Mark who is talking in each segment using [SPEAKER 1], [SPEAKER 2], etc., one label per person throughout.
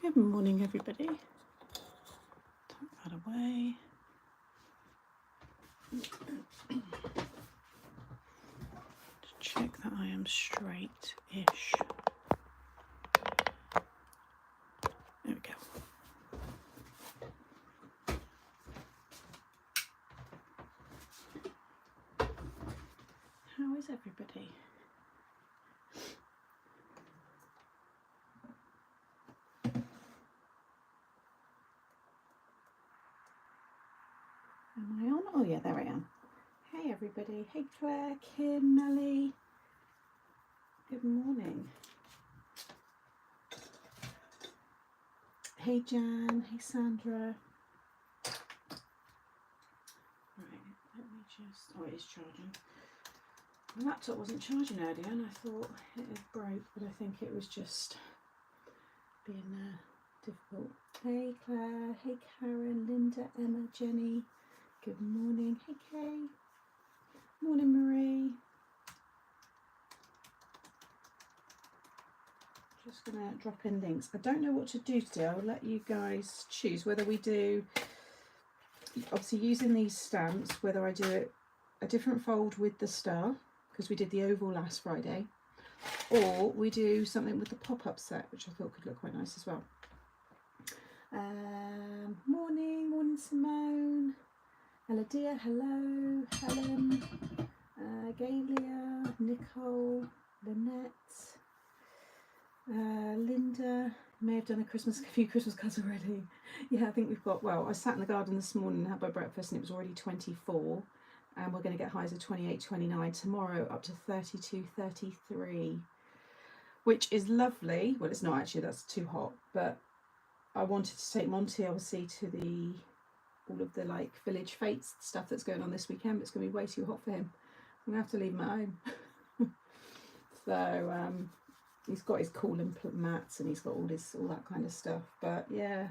[SPEAKER 1] Good morning, everybody. Tuck that away. To check that I am straight-ish. There we go. How is everybody? Am I on? Oh yeah, there I am. Hey everybody. Hey Claire, Kim, Melly. Good morning. Hey Jan. Hey Sandra. Right, let me just. Oh, it is charging. My laptop wasn't charging earlier, and I thought it had broke, but I think it was just being difficult. Hey Claire. Hey Karen, Linda, Emma, Jenny. Good morning. Hey Kay. Morning Marie. Just gonna drop in links. I don't know what to do today. I'll let you guys choose whether we do, obviously using these stamps, whether I do it a different fold with the star, because we did the oval last Friday, or we do something with the pop-up set, which I thought could look quite nice as well. Morning Simone. Ella dear, hello, Helen, Galia, Nicole, Lynette, Linda. May have done a few Christmas cards already. Yeah, I think we've got, well, I sat in the garden this morning and had my breakfast and it was already 24, and we're going to get highs of 28, 29, tomorrow up to 32, 33, which is lovely. Well, it's not actually, that's too hot, but I wanted to take Monty obviously to all of the like village fates stuff that's going on this weekend, but it's going to be way too hot for him. I'm going to have to leave him at home. So he's got his cooling mats and he's got all that kind of stuff. But yeah,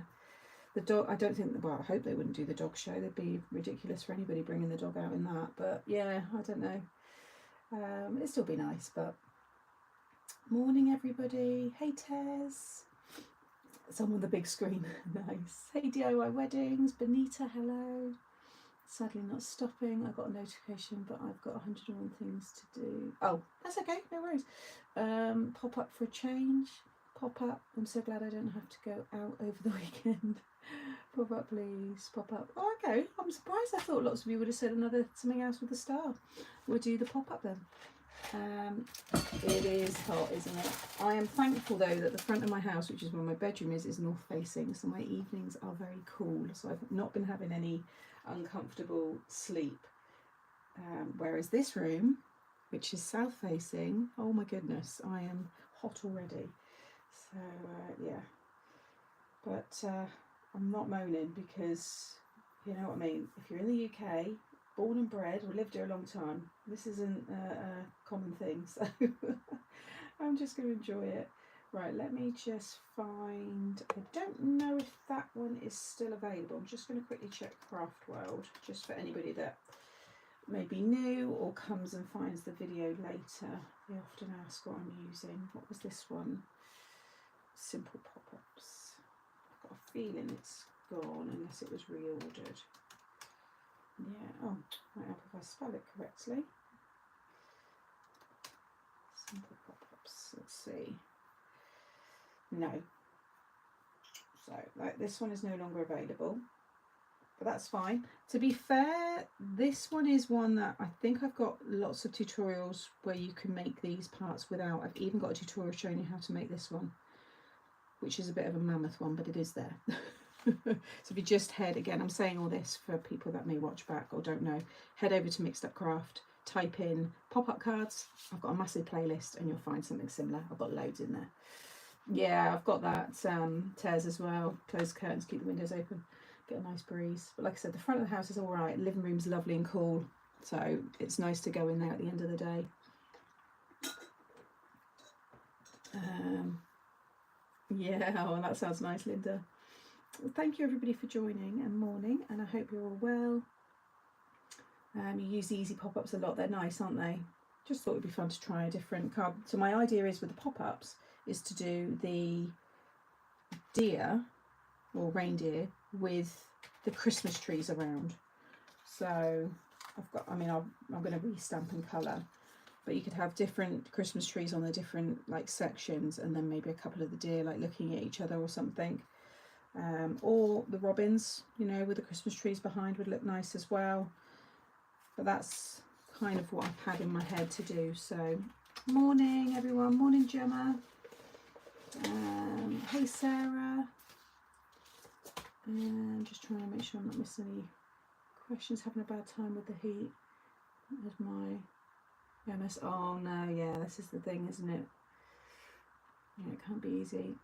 [SPEAKER 1] the dog, I don't think, well, I hope they wouldn't do the dog show. They'd be ridiculous for anybody bringing the dog out in that. But yeah, I don't know. It'd still be nice. But morning everybody. Hey Tez. Someone with a big screen. Nice. Hey DIY Weddings. Benita, hello. Sadly not stopping. I got a notification, but I've got 101 things to do. Oh, that's okay, no worries. Pop up for a change. Pop up. I'm so glad I don't have to go out over the weekend. Pop up, please. Pop up. Oh, okay. I'm surprised. I thought lots of you would have said something else with the star. We'll do the pop up then. It is hot, isn't it? I am thankful though that the front of my house, which is where my bedroom is north facing, so my evenings are very cool, so I've not been having any uncomfortable sleep, whereas this room, which is south facing, oh my goodness, I am hot already. So yeah, but I'm not moaning, because you know what I mean, if you're in the UK, born and bred, or lived here a long time, this isn't a common thing, so I'm just going to enjoy it. Right, let me just find, I don't know if that one is still available. I'm just going to quickly check Craft World, just for anybody that may be new or comes and finds the video later. They often ask what I'm using. What was this one? Simple Pop-Ups. I've got a feeling it's gone unless it was reordered. Yeah, oh, might help if I spell it correctly. Simple Pop-Ups, let's see. No. So, like, this one is no longer available, but that's fine. To be fair, this one is one that I think I've got lots of tutorials where you can make these parts without. I've even got a tutorial showing you how to make this one, which is a bit of a mammoth one, but it is there. So if you just head, again, I'm saying all this for people that may watch back or don't know, head over to Mixed Up Craft, type in pop-up cards. I've got a massive playlist and you'll find something similar. I've got loads in there. Yeah, I've got that Tez as well. Close the curtains, keep the windows open, get a nice breeze. But like I said, the front of the house is all right. Living room's lovely and cool, so it's nice to go in there at the end of the day. Yeah, oh, that sounds nice, Linda. Well, thank you everybody for joining and morning, and I hope you're all well. You use the easy pop-ups a lot. They're nice, aren't they? Just thought it'd be fun to try a different card. So my idea is with the pop-ups is to do the deer or reindeer with the Christmas trees around. So I've got, I mean, I'm going to restamp and colour, but you could have different Christmas trees on the different like sections, and then maybe a couple of the deer like looking at each other or something. Or the robins, you know, with the Christmas trees behind would look nice as well. But that's kind of what I've had in my head to do. So morning everyone, morning Gemma. Hey Sarah. And just trying to make sure I'm not missing any questions. Having a bad time with the heat. There's my MS. Oh no, yeah, this is the thing, isn't it? Yeah, it can't be easy.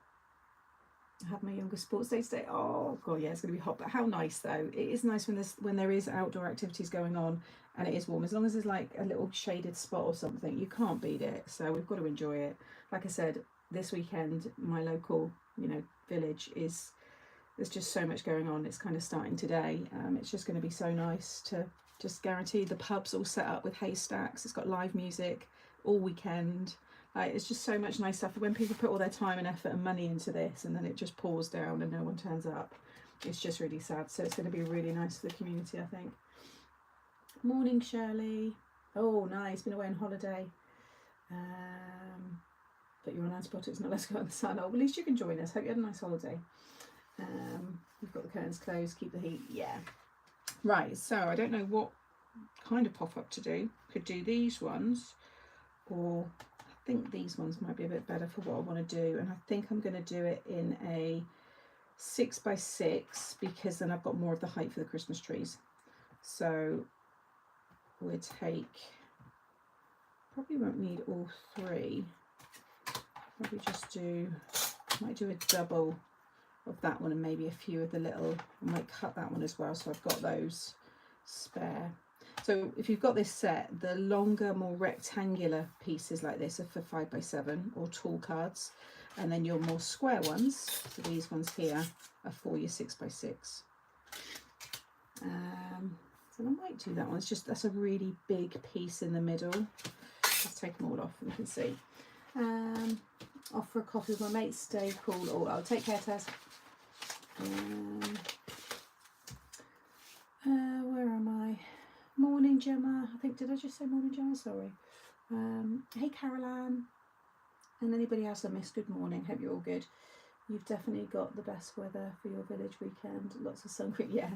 [SPEAKER 1] I have my younger sports day today. Oh god, yeah, it's going to be hot. But how nice though. It is nice when there is outdoor activities going on and it is warm. As long as there's like a little shaded spot or something, you can't beat it. So we've got to enjoy it. Like I said, this weekend, my local, you know, village there's just so much going on. It's kind of starting today. It's just going to be so nice to just guarantee the pub's all set up with haystacks. It's got live music all weekend. Like, it's just so much nice stuff. When people put all their time and effort and money into this and then it just pours down and no one turns up, it's just really sad. So it's going to be really nice for the community, I think. Morning Shirley. Oh nice, been away on holiday. But you're on antibiotics, not let's go out in the sun. Oh, well, at least you can join us. Hope you had a nice holiday. We've got the curtains closed, keep the heat. Yeah. Right, so I don't know what kind of pop-up to do. Could do these ones, or I think these ones might be a bit better for what I want to do, and I think I'm going to do it in a 6x6 because then I've got more of the height for the Christmas trees. So we'll take, probably won't need all three, probably just might do a double of that one and maybe a few of the little, I might cut that one as well so I've got those spare. So if you've got this set, the longer, more rectangular pieces like this are for 5x7 or tall cards, and then your more square ones, so these ones here, are for your 6x6. So I might do that one. It's just, that's a really big piece in the middle. Let's take them all off and you can see. Off for a coffee with my mates, stay cool. Oh, I'll take care, Tess. Where am I? Morning Gemma. I think, did I just say morning Gemma? Sorry. Hey Caroline. And anybody else I missed, good morning. Hope you're all good. You've definitely got the best weather for your village weekend. Lots of sun cream. Yeah.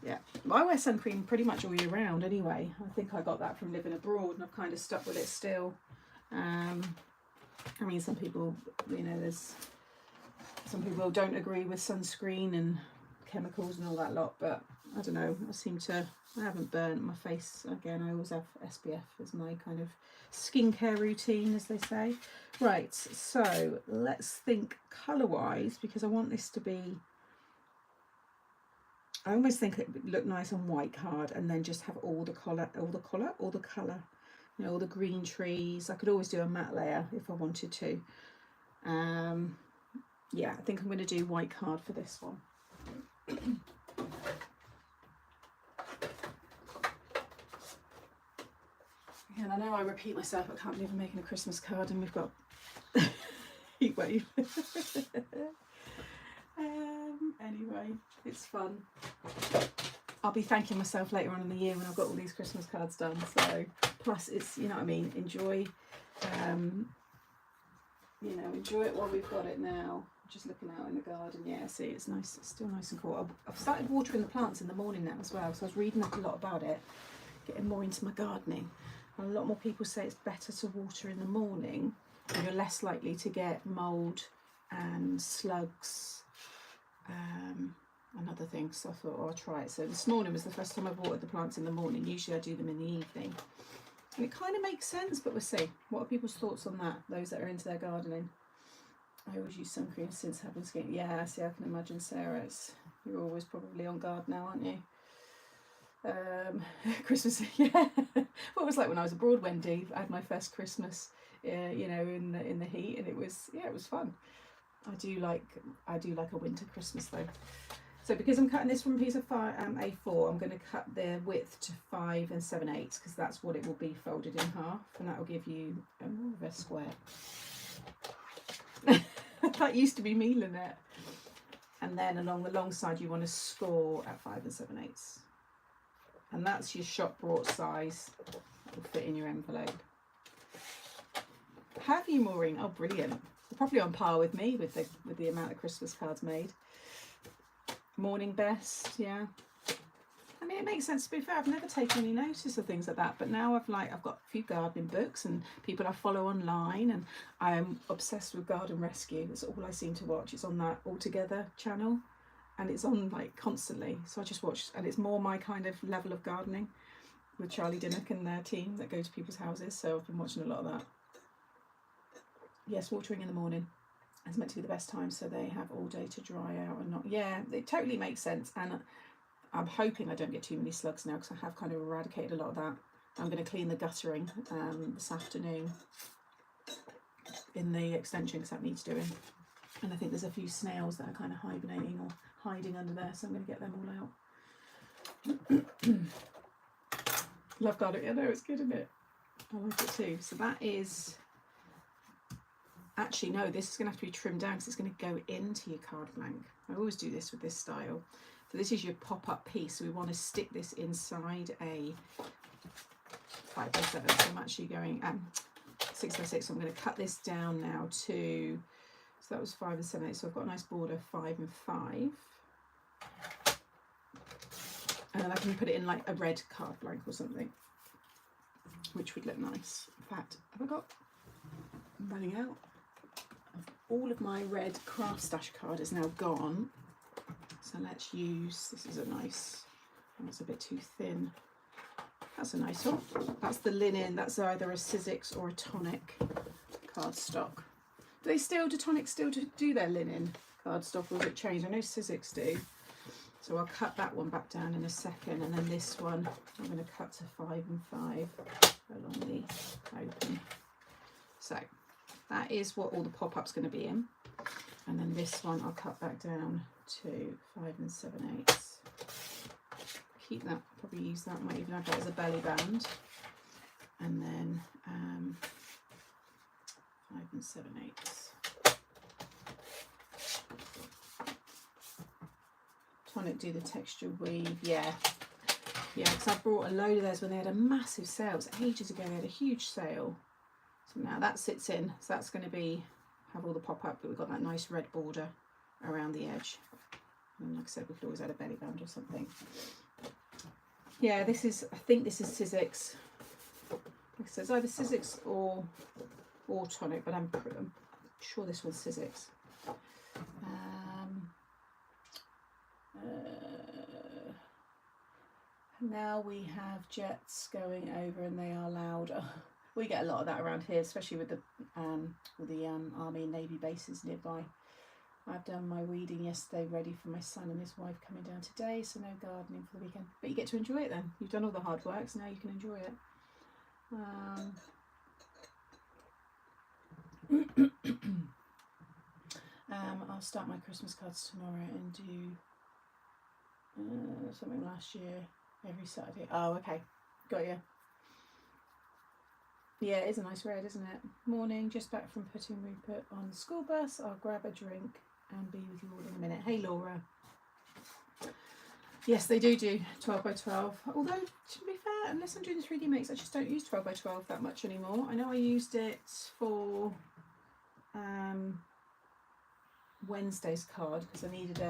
[SPEAKER 1] Yeah. I wear sun cream pretty much all year round anyway. I think I got that from living abroad and I've kind of stuck with it still. I mean, some people, you know, there's some people don't agree with sunscreen and chemicals and all that lot, but I don't know, I haven't burnt my face. Again, I always have SPF as my kind of skincare routine, as they say. Right, so let's think colour wise, because I want this to be, I almost think it would look nice on white card and then just have all the colour, you know, all the green trees. I could always do a matte layer if I wanted to. Yeah, I think I'm going to do white card for this one. And I know I repeat myself, I can't believe I'm making a Christmas card and we've got heat wave. Anyway, it's fun. I'll be thanking myself later on in the year when I've got all these Christmas cards done. So plus it's, you know what I mean, enjoy you know, enjoy it while we've got it now. Just looking out in the garden, yeah, see, it's nice, it's still nice and cool. I've started watering the plants in the morning now as well, so I was reading up a lot about it, getting more into my gardening. And a lot more people say it's better to water in the morning and you're less likely to get mould and slugs and other things. So I thought, oh, I'll try it. So this morning was the first time I've watered the plants in the morning. Usually I do them in the evening. And it kind of makes sense, but we'll see. What are people's thoughts on that, those that are into their gardening? I always use sun cream since having skin. Yeah, see, I can imagine, Sarah, you're always probably on guard now, aren't you? Christmas, yeah. What it was like when I was abroad, Wendy. I had my first Christmas, you know, in the heat, and it was fun. I do like a winter Christmas though. So because I'm cutting this from a piece of A4, I'm going to cut the width to 5 7/8 because that's what it will be folded in half, and that will give you more of a square. That used to be me, Lynette. and then along the long side you want to score at 5 7/8. And that's your shop bought size. That will fit in your envelope. Have you, Maureen? Oh, brilliant. You're probably on par with me with the amount of Christmas cards made. Morning best, yeah. I mean, it makes sense. To be fair, I've never taken any notice of things like that, but now I've got a few gardening books and people I follow online, and I am obsessed with Garden Rescue. That's all I seem to watch. It's on that All Together channel, and it's on like constantly. So I just watch, and it's more my kind of level of gardening with Charlie Dinnock and their team that go to people's houses. So I've been watching a lot of that. Yes, watering in the morning. It's meant to be the best time, so they have all day to dry out and not. Yeah, it totally makes sense, and I'm hoping I don't get too many slugs now because I have kind of eradicated a lot of that. I'm going to clean the guttering this afternoon in the extension because that needs doing. And I think there's a few snails that are kind of hibernating or hiding under there, so I'm going to get them all out. Love gardening. I know, it's good, isn't it? I like it too. So that is... Actually, no, this is going to have to be trimmed down because it's going to go into your card blank. I always do this with this style. So this is your pop-up piece. So we want to stick this inside a 5 by 7. So I'm actually going 6 by 6. So I'm going to cut this down now to, so that was 5 7/8. So I've got a nice border 5 and 5. And then I can put it in like a red card blank or something, which would look nice. In fact, have I got, I'm running out. All of my red craft stash card is now gone. So let's use, this is a nice, that's a bit too thin. That's a nice one. That's the linen, that's either a Sizzix or a Tonic cardstock. Do Tonic still do their linen cardstock, or has it changed? I know Sizzix do. So I'll cut that one back down in a second, and then this one I'm going to cut to 5 and 5 along the open. So that is what all the pop-up's going to be in. And then this one I'll cut back down to 5 7/8. Keep that, probably use that, might even have that as a belly band. And then 5 7/8. Tonic do the texture weave, yeah, because I brought a load of those when they had a massive sale. It was ages ago, they had a huge sale. So now that sits in, so that's going to have all the pop-up, but we've got that nice red border around the edge. And like I said, we could always add a belly band or something. Yeah, this is, I think this is Sizzix. Like I said, it's either Sizzix or Tonic, but I'm sure this one's Sizzix. Now we have jets going over, and they are loud. We get a lot of that around here, especially with the Army and Navy bases nearby. I've done my weeding yesterday, ready for my son and his wife coming down today, so no gardening for the weekend. But you get to enjoy it then. You've done all the hard work, so now you can enjoy it. I'll start my Christmas cards tomorrow and do something last year every Saturday. Oh, okay, got you. Yeah, it is a nice red, isn't it? Morning, just back from putting Rupert on the school bus. I'll grab a drink and be with you all in a minute. Hey, Laura. Yes, they do 12 by 12. Although, to be fair, unless I'm doing the 3D mix, I just don't use 12 by 12 that much anymore. I know I used it for Wednesday's card because I needed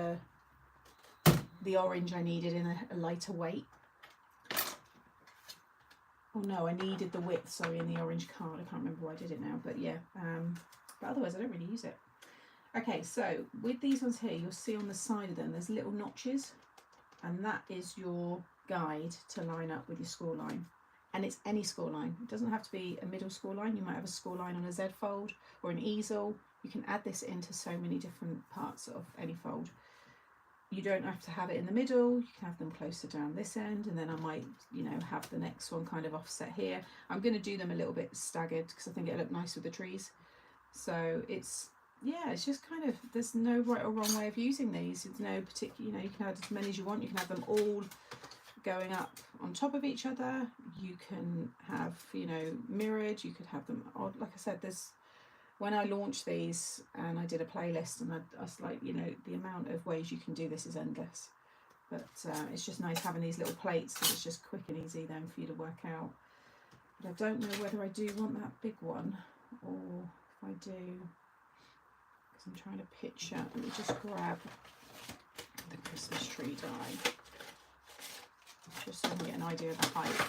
[SPEAKER 1] the orange I needed in a lighter weight. Oh no, I needed the width, sorry, in the orange card. I can't remember why I did it now, but yeah. But otherwise, I don't really use it. Okay, so with these ones here, you'll see on the side of them, there's little notches, and that is your guide to line up with your score line. And it's any score line. It doesn't have to be a middle score line. You might have a score line on a Z fold or an easel. You can add this into so many different parts of any fold. You don't have to have it in the middle. You can have them closer down this end, and then I might, have the next one kind of offset here. I'm going to do them a little bit staggered because I think it'll look nice with the trees. So it's just kind of, there's no right or wrong way of using these. There's no particular, you can add as many as you want. You can have them all going up on top of each other. You can have, mirrored. You could have them odd. Like I said, there's when I launched these and I did a playlist, and I was like, you know, the amount of ways you can do this is endless. But it's just nice having these little plates because it's just quick and easy then for you to work out. But I don't know whether I do want that big one, or if I do, because I'm trying to picture. Let me just grab the Christmas tree die, just so I can get an idea of the height.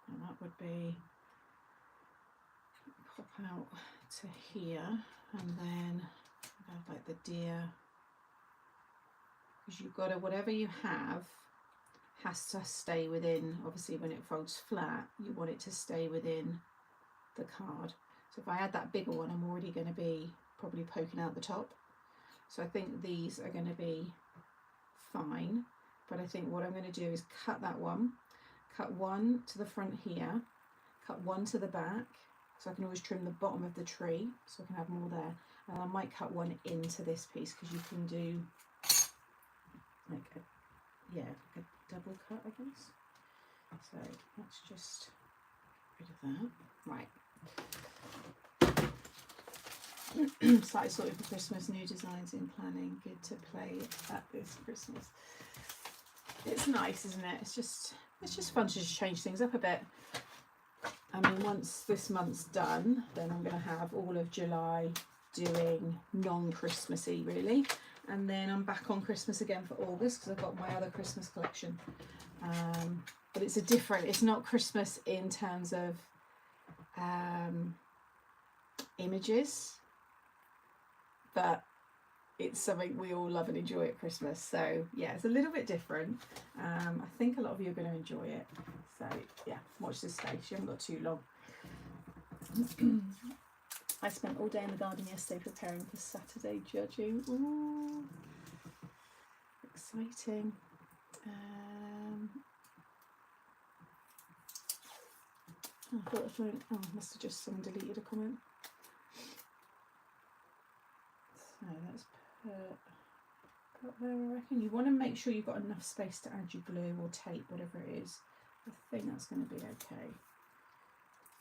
[SPEAKER 1] And that would be, pop out to here, and then have like the deer, because you've got to, whatever you have has to stay within, obviously when it folds flat you want it to stay within the card. So if I add that bigger one, I'm already going to be probably poking out the top, so I think these are going to be fine. But I think what I'm going to do is cut that one, cut one to the front here, cut one to the back, so I can always trim the bottom of the tree so I can have more there, and I might cut one into this piece because you can do like a, yeah, like a double cut, I guess. So let's just get rid of that. Right. Started sorting for Christmas, new designs in planning, good to play at this Christmas. It's nice, isn't it? It's just fun to just change things up a bit. I mean, once this month's done, then I'm going to have all of July doing non-Christmassy really, and then I'm back on Christmas again for August because I've got my other Christmas collection. But it's a different, it's not Christmas in terms of images, but it's something we all love and enjoy at Christmas. So yeah, it's a little bit different. I think a lot of you are going to enjoy it. So yeah, watch this space, you haven't got too long. I spent all day in the garden yesterday preparing for Saturday judging. Ooh, exciting. I thought I must have just someone deleted a comment. So let's put there, I reckon. You want to make sure you've got enough space to add your glue or tape, whatever it is. I think that's going to be okay.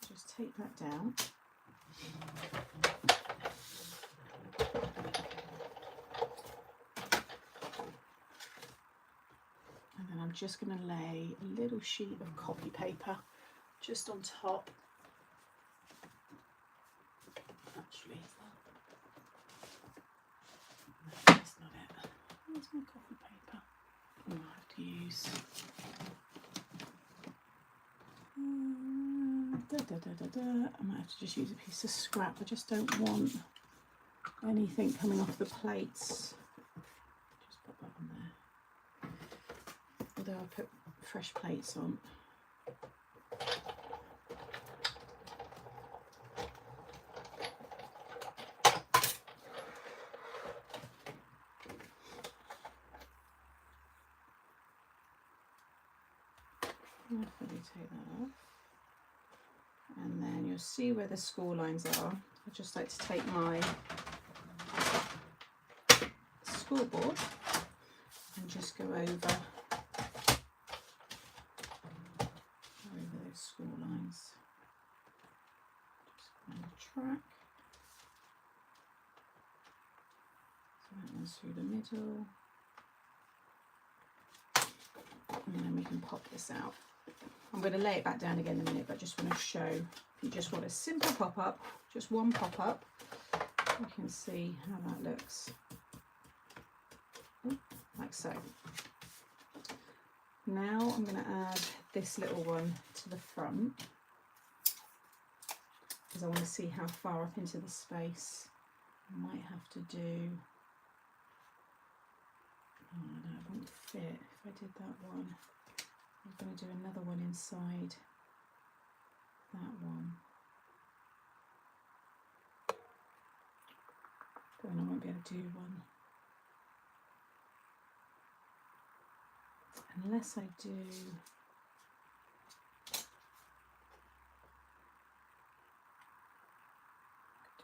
[SPEAKER 1] Just tape that down. And then I'm just going to lay a little sheet of copy paper just on top. Actually, that's not it. Where's my copy paper? I might have to use. I might have to just use a piece of scrap. I just don't want anything coming off the plates. Just put that on there. Although I put fresh plates on. Let me take that off. And then you'll see where the score lines are. I just like to take my scoreboard and just go over those score lines. Just find a track. So that one's through the middle. And then we can pop this out. I'm going to lay it back down again in a minute, but I just want to show, if you just want a simple pop-up, just one pop-up, you can see how that looks. Like so. Now I'm going to add this little one to the front, because I want to see how far up into the space I might have to do. Oh no, it won't fit if I did that one. I'm going to do another one inside that one. But then I won't be able to do one. Unless I do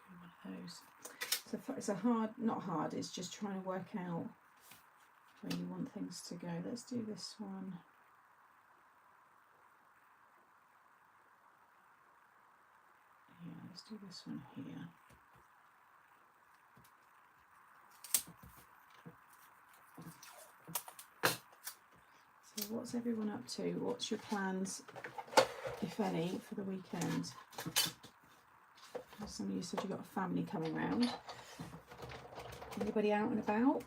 [SPEAKER 1] one of those. it's a hard, not hard, it's just trying to work out where you want things to go. Let's do this one. Yeah, let's do this one here. So what's everyone up to? What's your plans, if any, for the weekend? Some of you said you've got a family coming round. Anybody out and about?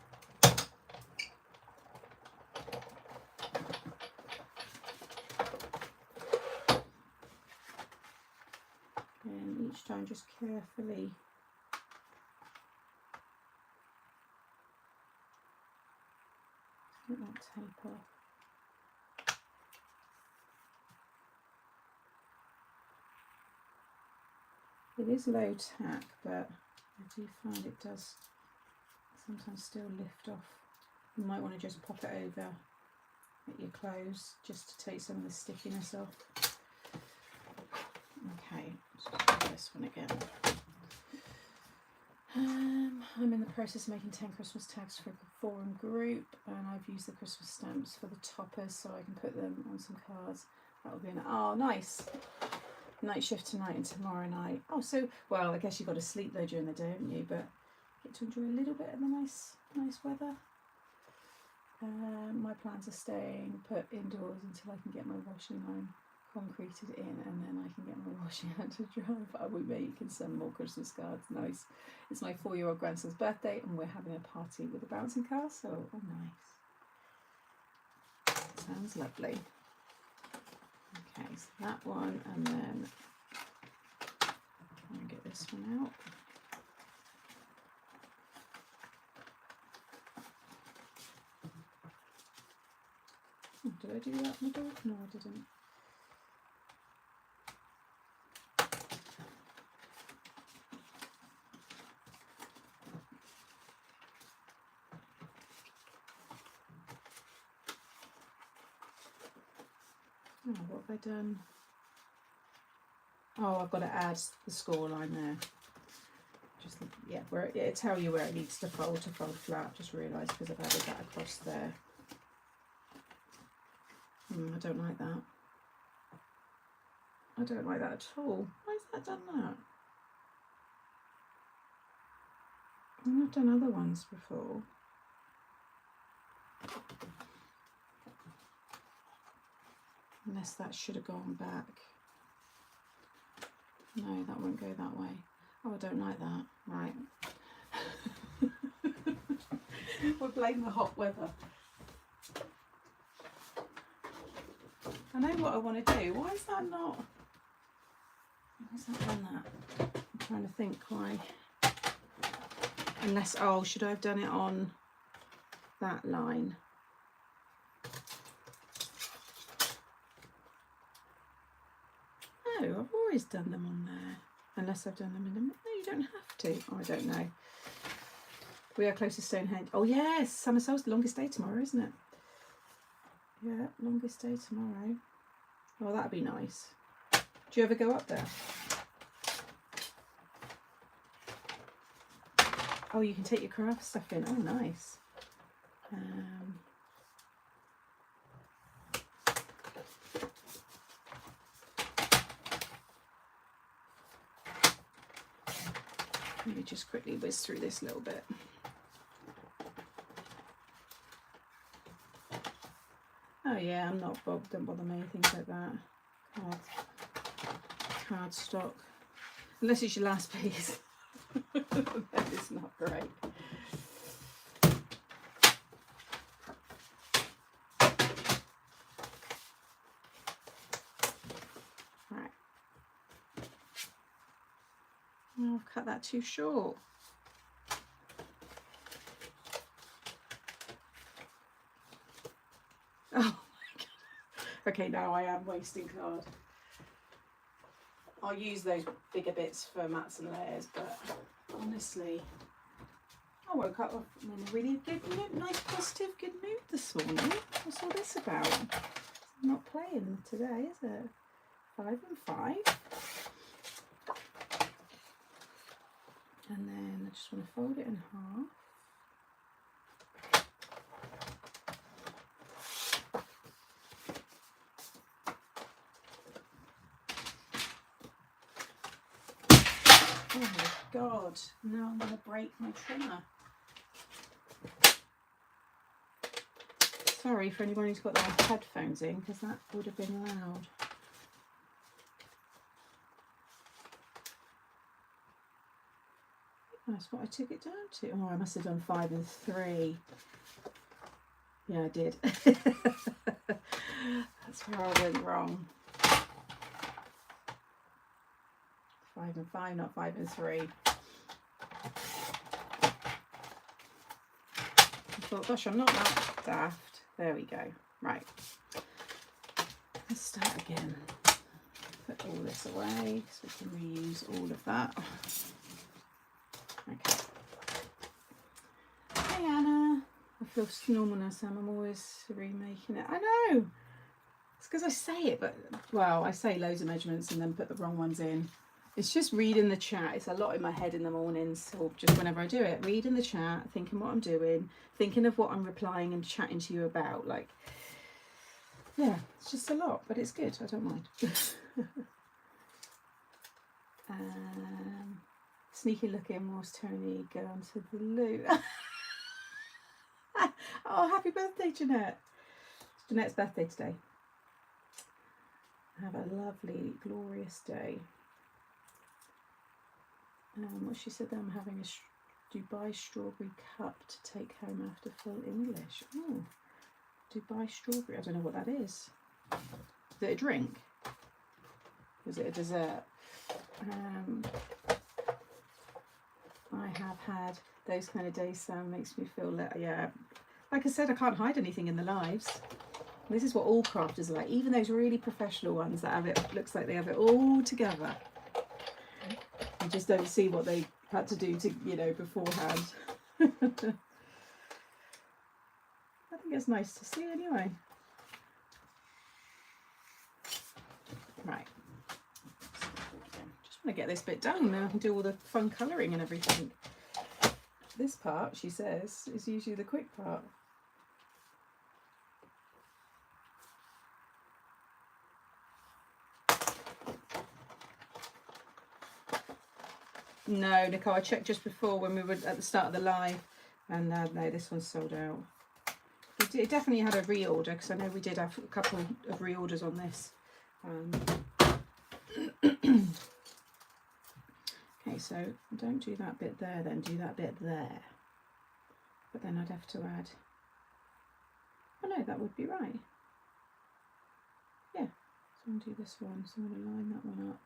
[SPEAKER 1] And each time just carefully get that tape off. It is low tack, but I do find it does sometimes still lift off. You might want to just pop it over at your clothes just to take some of the stickiness off. Okay, let's do this one again. I'm in the process of making 10 Christmas tags for a forum group, and I've used the Christmas stamps for the toppers so I can put them on some cards. That'll be oh, nice. Night shift tonight and tomorrow night. Oh, so, well, I guess you've got to sleep though during the day, haven't you? But get to enjoy a little bit of the nice weather. My plans are staying put indoors until I can get my washing line concreted in, and then I can get my washing out to dry. But we making some more Christmas cards. Nice. It's my 4-year-old grandson's birthday, and we're having a party with a bouncing castle. Oh, nice. Sounds lovely. Okay, so that one, and then I'm going to get this one out. Oh, did I do that in the door? No, I didn't. Oh, what have I done? Oh, I've got to add the score line there. Just, yeah, where it'll tell you where it needs to fold flat. Just realised because I've added that across there. I don't like that. I don't like that at all. Why has that done that? I've done other ones before. Unless that should have gone back. No, that won't go that way. Oh, I don't like that. Right. We'll blame the hot weather. I know what I want to do. Why is that not? Why has that done that? I'm trying to think why. Unless, oh, should I have done it on that line? No, I've always done them on there. Unless I've done them in the middle. No, you don't have to. Oh, I don't know. We are close to Stonehenge. Oh yes, Summer Solstice, longest day tomorrow, isn't it? Yeah, longest day tomorrow. Oh, that'd be nice. Do you ever go up there? Oh, you can take your craft stuff in. Oh, nice. Let me just quickly whiz through this a little bit. Oh yeah, I'm not bothered, don't bother me, things like that. Cardstock. Unless it's your last piece. That is not great. Right. Oh, I've cut that too short. Oh my god. Okay, now I am wasting card. I'll use those bigger bits for mats and layers, but honestly, I woke up in a really good mood, nice, positive, good mood this morning. What's all this about? I'm not playing today, is it? 5 and 5. And then just want to fold it in half. Oh my God, now I'm going to break my trimmer. Sorry for anyone who's got their headphones in, because that would have been loud. That's what I took it down to. Oh, I must have done 5 and 3. Yeah, I did. That's where I went wrong. 5 and 5, not 5 and 3. I thought, gosh, I'm not that daft. There we go. Right. Let's start again. Put all this away so we can reuse all of that. Okay. Hey Anna. I feel normal now, Sam. I'm always remaking it. I know. It's because I say it, but well, I say loads of measurements and then put the wrong ones in. It's just reading the chat. It's a lot in my head in the mornings, or just whenever I do it. Reading the chat, thinking what I'm doing, thinking of what I'm replying and chatting to you about. Like, yeah, it's just a lot, but it's good. I don't mind. Sneaky looking whilst Tony going to the loo. Oh, happy birthday, Jeanette. It's Jeanette's birthday today. Have a lovely, glorious day. What she said there, I'm having a Dubai strawberry cup to take home after full English. Oh, Dubai strawberry. I don't know what that is. Is it a drink? Is it a dessert? I have had those kind of days, Sam. Makes me feel that, yeah. Like I said, I can't hide anything in the lives. This is what all crafters are like. Even those really professional ones that have it, looks like they have it all together. You just don't see what they had to do to, you know, beforehand. I think it's nice to see anyway. Right. Just want to get this bit done. Now I can do all the fun colouring and everything. This part, she says, is usually the quick part. No, Nicole, I checked just before when we were at the start of the live, and no, this one's sold out. It definitely had a reorder, because I know we did have a couple of reorders on this. Okay, so don't do that bit there, then do that bit there. But then I'd have to add, oh no, that would be right. Yeah, so I'm going to do this one, so I'm going to line that one up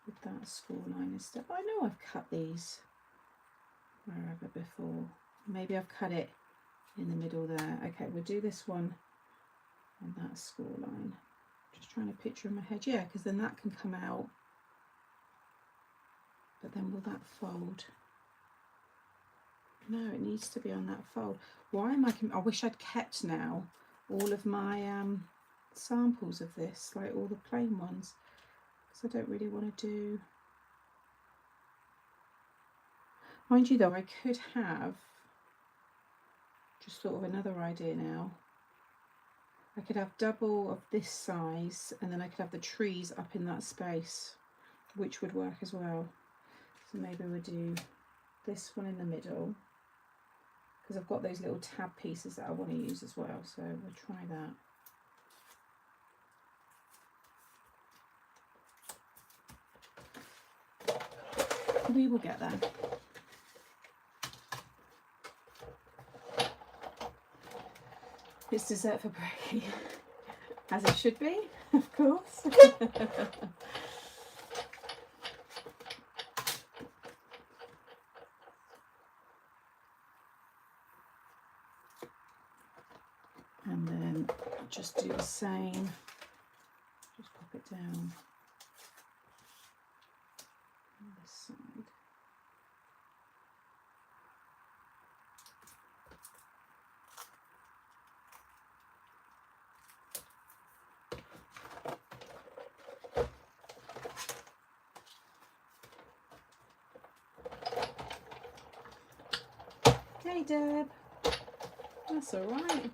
[SPEAKER 1] with that score line instead. I know I've cut these wherever before. Maybe I've cut it in the middle there. Okay, we'll do this one on that score line. Just trying to picture in my head. Yeah, because then that can come out. But then will that fold? No, it needs to be on that fold. Why am I wish I'd kept now all of my samples of this, like all the plain ones. I don't really want to do, mind you though, I could have just thought of another idea now. I could have double of this size, and then I could have the trees up in that space, which would work as well. So maybe we'll do this one in the middle, because I've got those little tab pieces that I want to use as well, so we'll try that. We will get there. It's dessert for Brekkie, as it should be, of course. And then just do the same, just pop it down. This side. Hi, Deb. That's all right. Okay.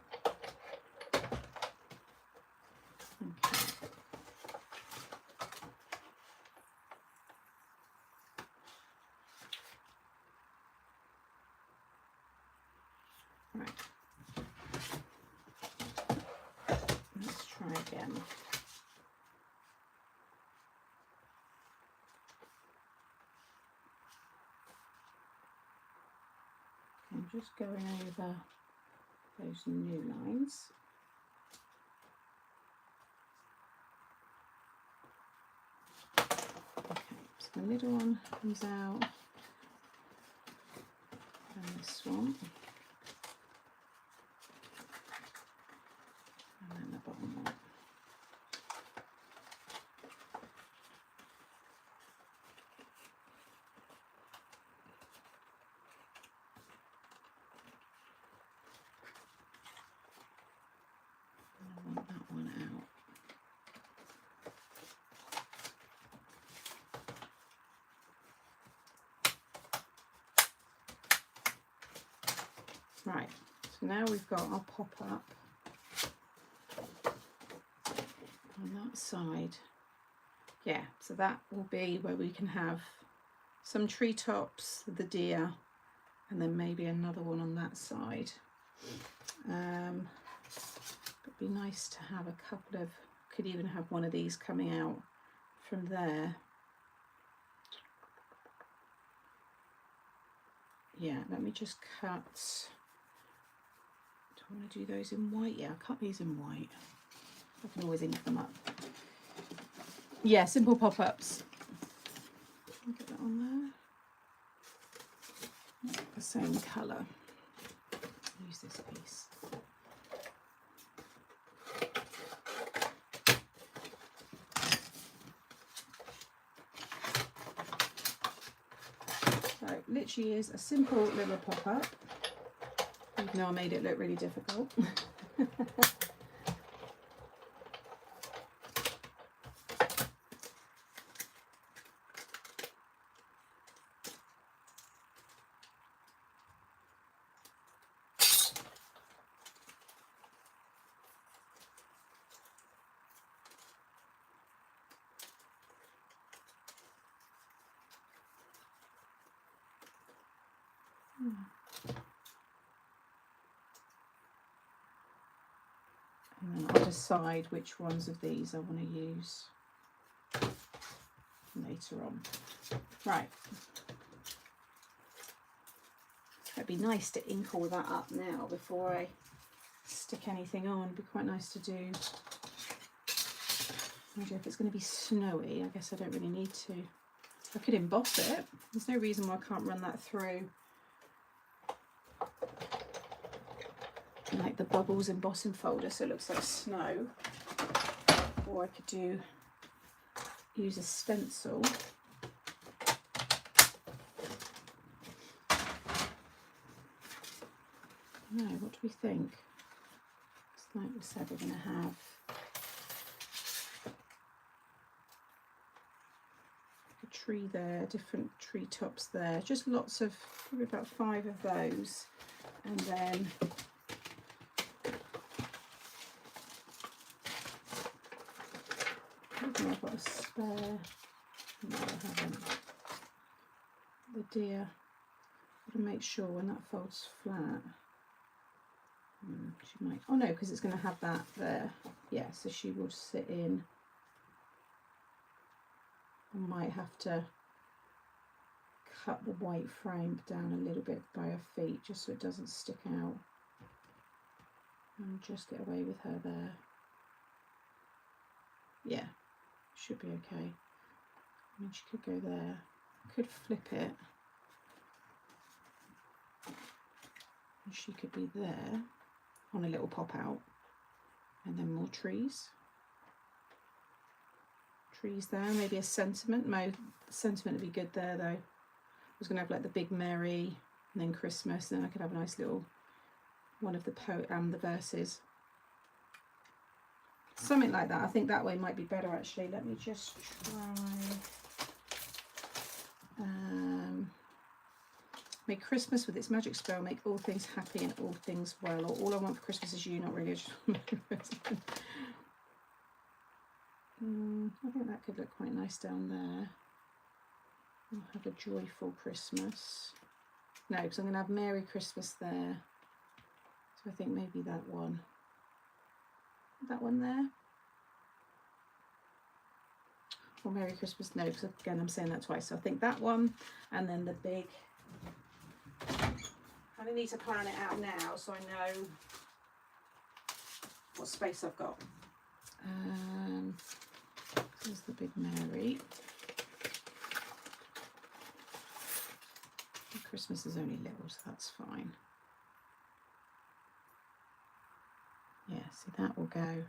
[SPEAKER 1] Right. Let's try again. I'm just going over those new lines. Okay, so the middle one comes out, and this one, and then the bottom one. I want that one out. Right, so now we've got our pop-up on that side. Yeah, so that will be where we can have some treetops, the deer, and then maybe another one on that side. It'd be nice to have a couple of, could even have one of these coming out from there. Yeah, let me just cut. Do I want to do those in white? Yeah, I'll cut these in white. I can always ink them up. Yeah, simple pop-ups. Get that on there. The same colour. Use this piece. So it literally is a simple little pop-up. Even though I made it look really difficult. And then I'll decide which ones of these I want to use later on. Right. It'd be nice to ink all that up now before I stick anything on. It'd be quite nice to do. I wonder if it's going to be snowy. I guess I don't really need to. I could emboss it. There's no reason why I can't run that through. Like the bubbles embossing folder, so it looks like snow. Or I could use a stencil. No, what do we think? It's like we said, we're going to have a tree there, different tree tops there, just lots of, probably about 5 of those, and then I've got a spare. No, I haven't. The deer. I've got to make sure when that folds flat. She might. Oh no, because it's going to have that there. Yeah, so she will sit in. I might have to cut the white frame down a little bit by her feet, just so it doesn't stick out. And just get away with her there. Yeah. Should be okay. I mean, she could go there. Could flip it. And she could be there on a little pop out. And then more trees. Trees there. Maybe a sentiment. No, sentiment would be good there though. I was going to have like the big Mary and then Christmas. And then I could have a nice little one of the the verses. Something like that. I think that way might be better actually. Let me just try. May Christmas with its magic spell make all things happy and all things well. Or all I want for Christmas is you, not really. I just want I think that could look quite nice down there. I'll have a joyful Christmas. No, because I'm going to have Merry Christmas there. So I think maybe that one. That one there. Or Merry Christmas, no, because again I'm saying that twice. So I think that one, and then the big. I need to plan it out now so I know what space I've got. There's the big Mary. Christmas is only little, so that's fine. Yeah, see that will go,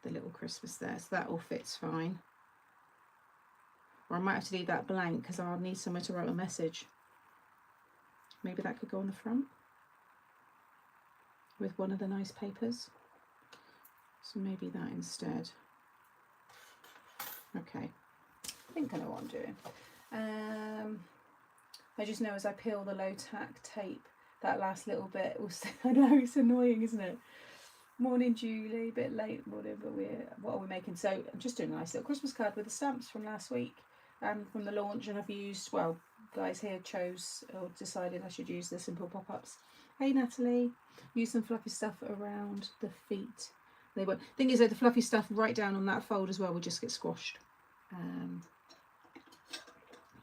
[SPEAKER 1] the little Christmas there, so that all fits fine. Or I might have to leave that blank because I'll need somewhere to write a message. Maybe that could go on the front with one of the nice papers. So maybe that instead. Okay, I think I know what I'm doing. I just know as I peel the low tack tape, that last little bit will stay. I know, it's annoying, isn't it? Morning, Julie, a bit late, whatever. What are we making? So I'm just doing a nice little Christmas card with the stamps from last week and from the launch, and I've used, well, guys here chose or decided I should use the simple pop-ups. Hey Natalie, use some fluffy stuff around the feet. They won't. Thing is though, the fluffy stuff right down on that fold as well will just get squashed.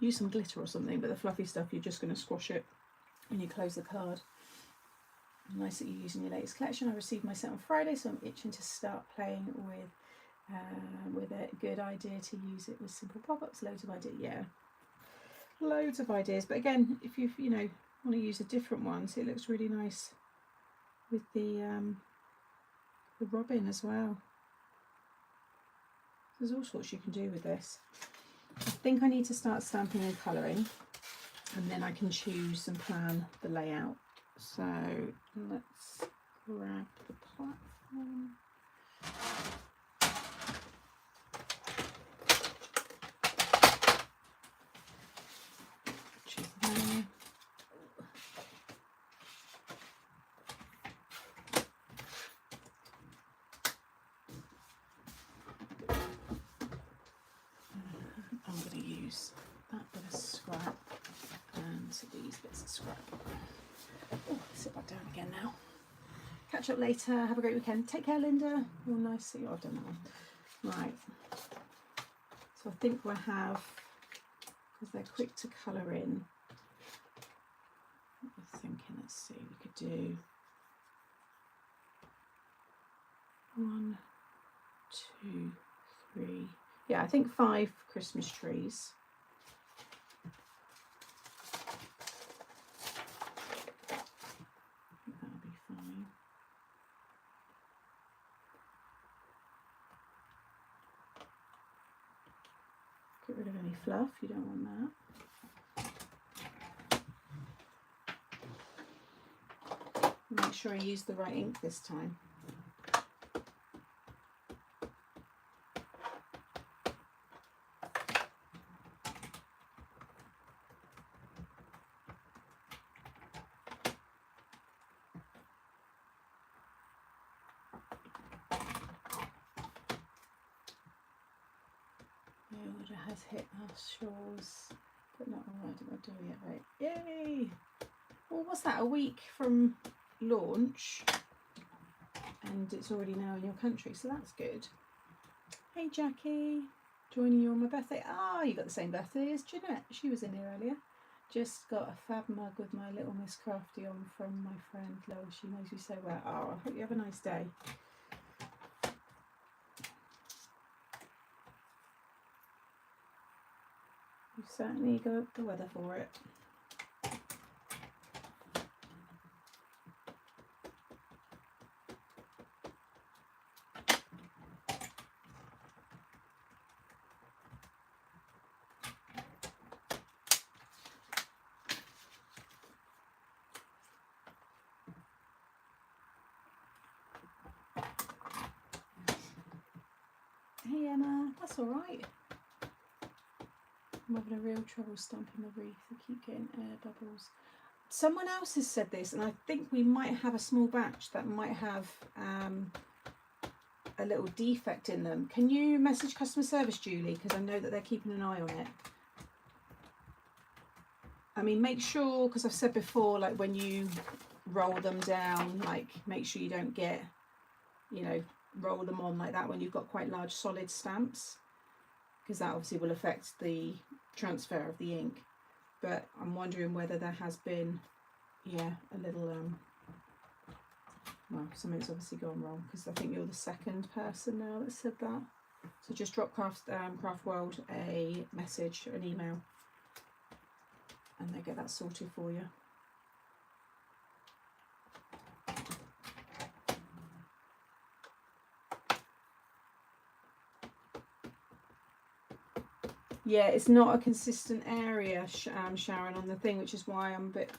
[SPEAKER 1] Use some glitter or something, but the fluffy stuff, you're just going to squash it when you close the card. Nice that you're using your latest collection. I received my set on Friday, so I'm itching to start playing with it. Good idea to use it with simple pop-ups. Loads of ideas, yeah, loads of ideas. But again, if you want to use a different one, so it looks really nice with the robin as well. There's all sorts you can do with this. I think I need to start stamping and colouring, and then I can choose and plan the layout. So let's grab the platform. Which is there. I'm going to use that bit of scrap and these bits of scrap. Oh, sit back down again now. Catch up later. Have a great weekend. Take care, Linda. Oh, nice to see you. I've done that one. Right. So I think we'll have, because they're quick to colour in. What we're thinking, let's see, we could do 1, 2, 3. Yeah, I think 5 Christmas trees. I think that'll be fine. Get rid of any fluff, you don't want that. Make sure I use the right ink this time. Has hit our shores, but not all right. Did I do it right? Yay! Well, what's that? A week from launch, and it's already now in your country, so that's good. Hey Jackie, joining you on my birthday. Ah, you got the same birthday as Jeanette. She was in here earlier. Just got a fab mug with my little Miss Crafty on from my friend Lola. She knows you so well. Oh, I hope you have a nice day. You've certainly got the weather for it. Hey Emma, that's all right. I'm having a real trouble stamping the wreath. I keep getting air bubbles. someone else has said this, and I think we might have a small batch that might have a little defect in them. Can you message customer service, Julie? Because I know that they're keeping an eye on it. I mean, make sure, because I've said before, like when you roll them down, like make sure you don't get, you know, roll them on like that when you've got quite large solid stamps, because that obviously will affect the transfer of the ink. But I'm wondering whether there has been, yeah, a little, well, something's obviously gone wrong, because I think you're the second person now that said that. So just drop Craft World a message or an email, and they get that sorted for you. Yeah, it's not a consistent area, Sharon, on the thing, which is why I'm a bit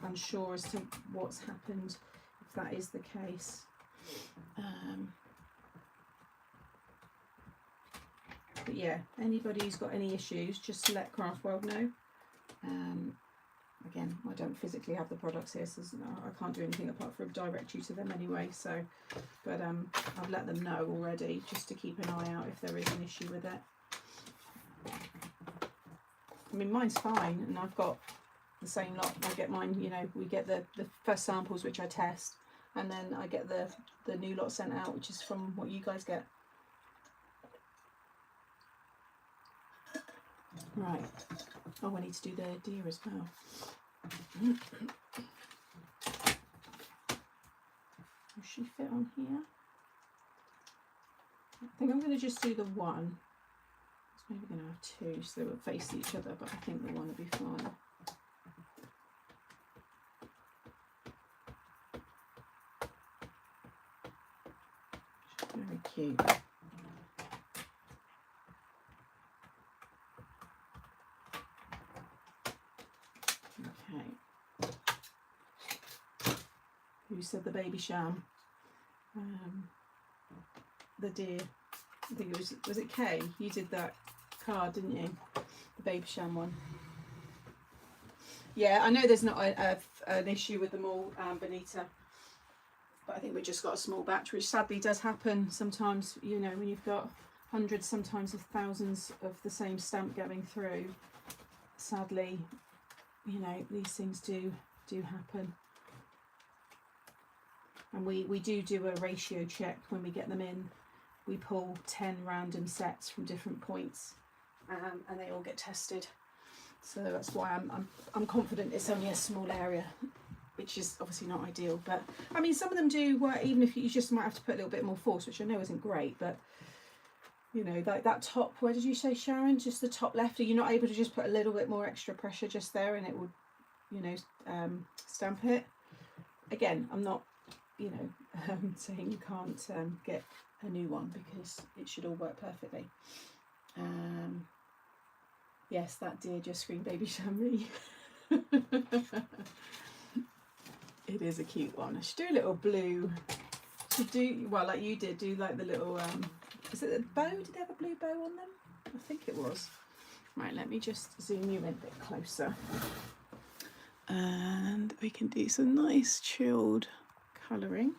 [SPEAKER 1] unsure as to what's happened, if that is the case. But yeah, anybody who's got any issues, just let Craft World know. Again, I don't physically have the products here, so I can't do anything apart from direct you to them anyway. So, but I've let them know already, just to keep an eye out if there is an issue with it. I mean, mine's fine, and I've got the same lot. I get mine, you know, we get the first samples, which I test, and then I get the new lot sent out, which is from what you guys get. Right. Oh, I need to do the deer as well. Will she fit on here? I think I'm going to just do the one. Maybe going to have two, so they will face each other, but I think the one will be fine. Very cute. Okay. Who said the baby sham? The deer. I think it was it Kay? You did that card, didn't you? The baby sham one. Yeah, I know there's not an issue with them all, Benita, but I think we've just got a small batch, which sadly does happen sometimes. You know, when you've got hundreds, sometimes of thousands of the same stamp going through, sadly, you know, these things do happen. And we do a ratio check when we get them in. We pull 10 random sets from different points, and they all get tested. So that's why I'm confident it's only a small area, which is obviously not ideal. But I mean, some of them do work, even if you just might have to put a little bit more force, which I know isn't great. But you know, like that top, where did you say, Sharon? Just the top left. Are you not able to just put a little bit more extra pressure just there, and it would, you know, stamp it? Again, I'm not, you know, saying you can't get a new one, because it should all work perfectly. Yes, that deer just screamed baby Shamri. It is a cute one. I should do a little blue. Should do, well, like you did, do like the little, is it a bow? Did they have a blue bow on them? I think it was. Right, let me just zoom you in a bit closer. And we can do some nice chilled colouring.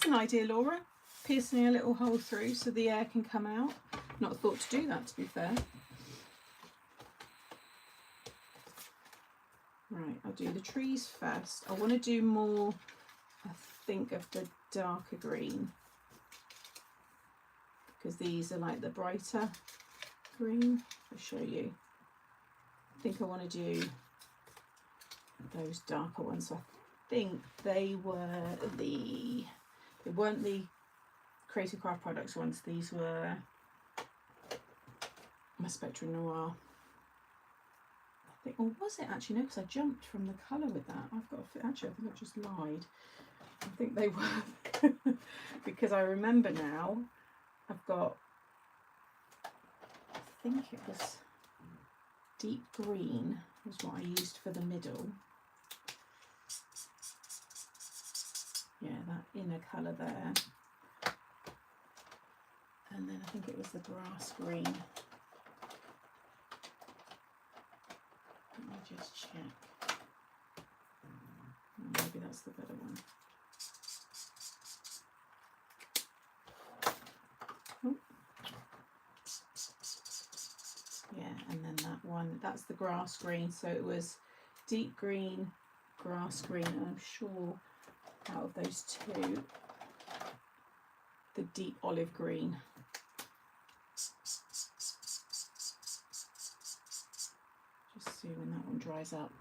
[SPEAKER 1] An idea, Laura, piercing a little hole through so the air can come out. Not thought to do that, to be fair. Right, I'll do the trees first. I want to do more, I think, of the darker green, because these are like the brighter green. I'll show you. I think I want to do those darker ones. So I think they weren't the Creative Craft Products ones. These were my Spectrum Noir. I think, or was it actually? No, because I jumped from the colour with that. I've got actually, I think I've just lied. I think they were because I remember now. I've got, I think it was deep green was what I used for the middle. Yeah, that in a colour there. And then I think it was the grass green. Let me just check. Maybe that's the better one. Oh. Yeah, and then that one, that's the grass green. So it was deep green, grass green, and I'm sure out of those two, the deep olive green. Just see when that one dries up.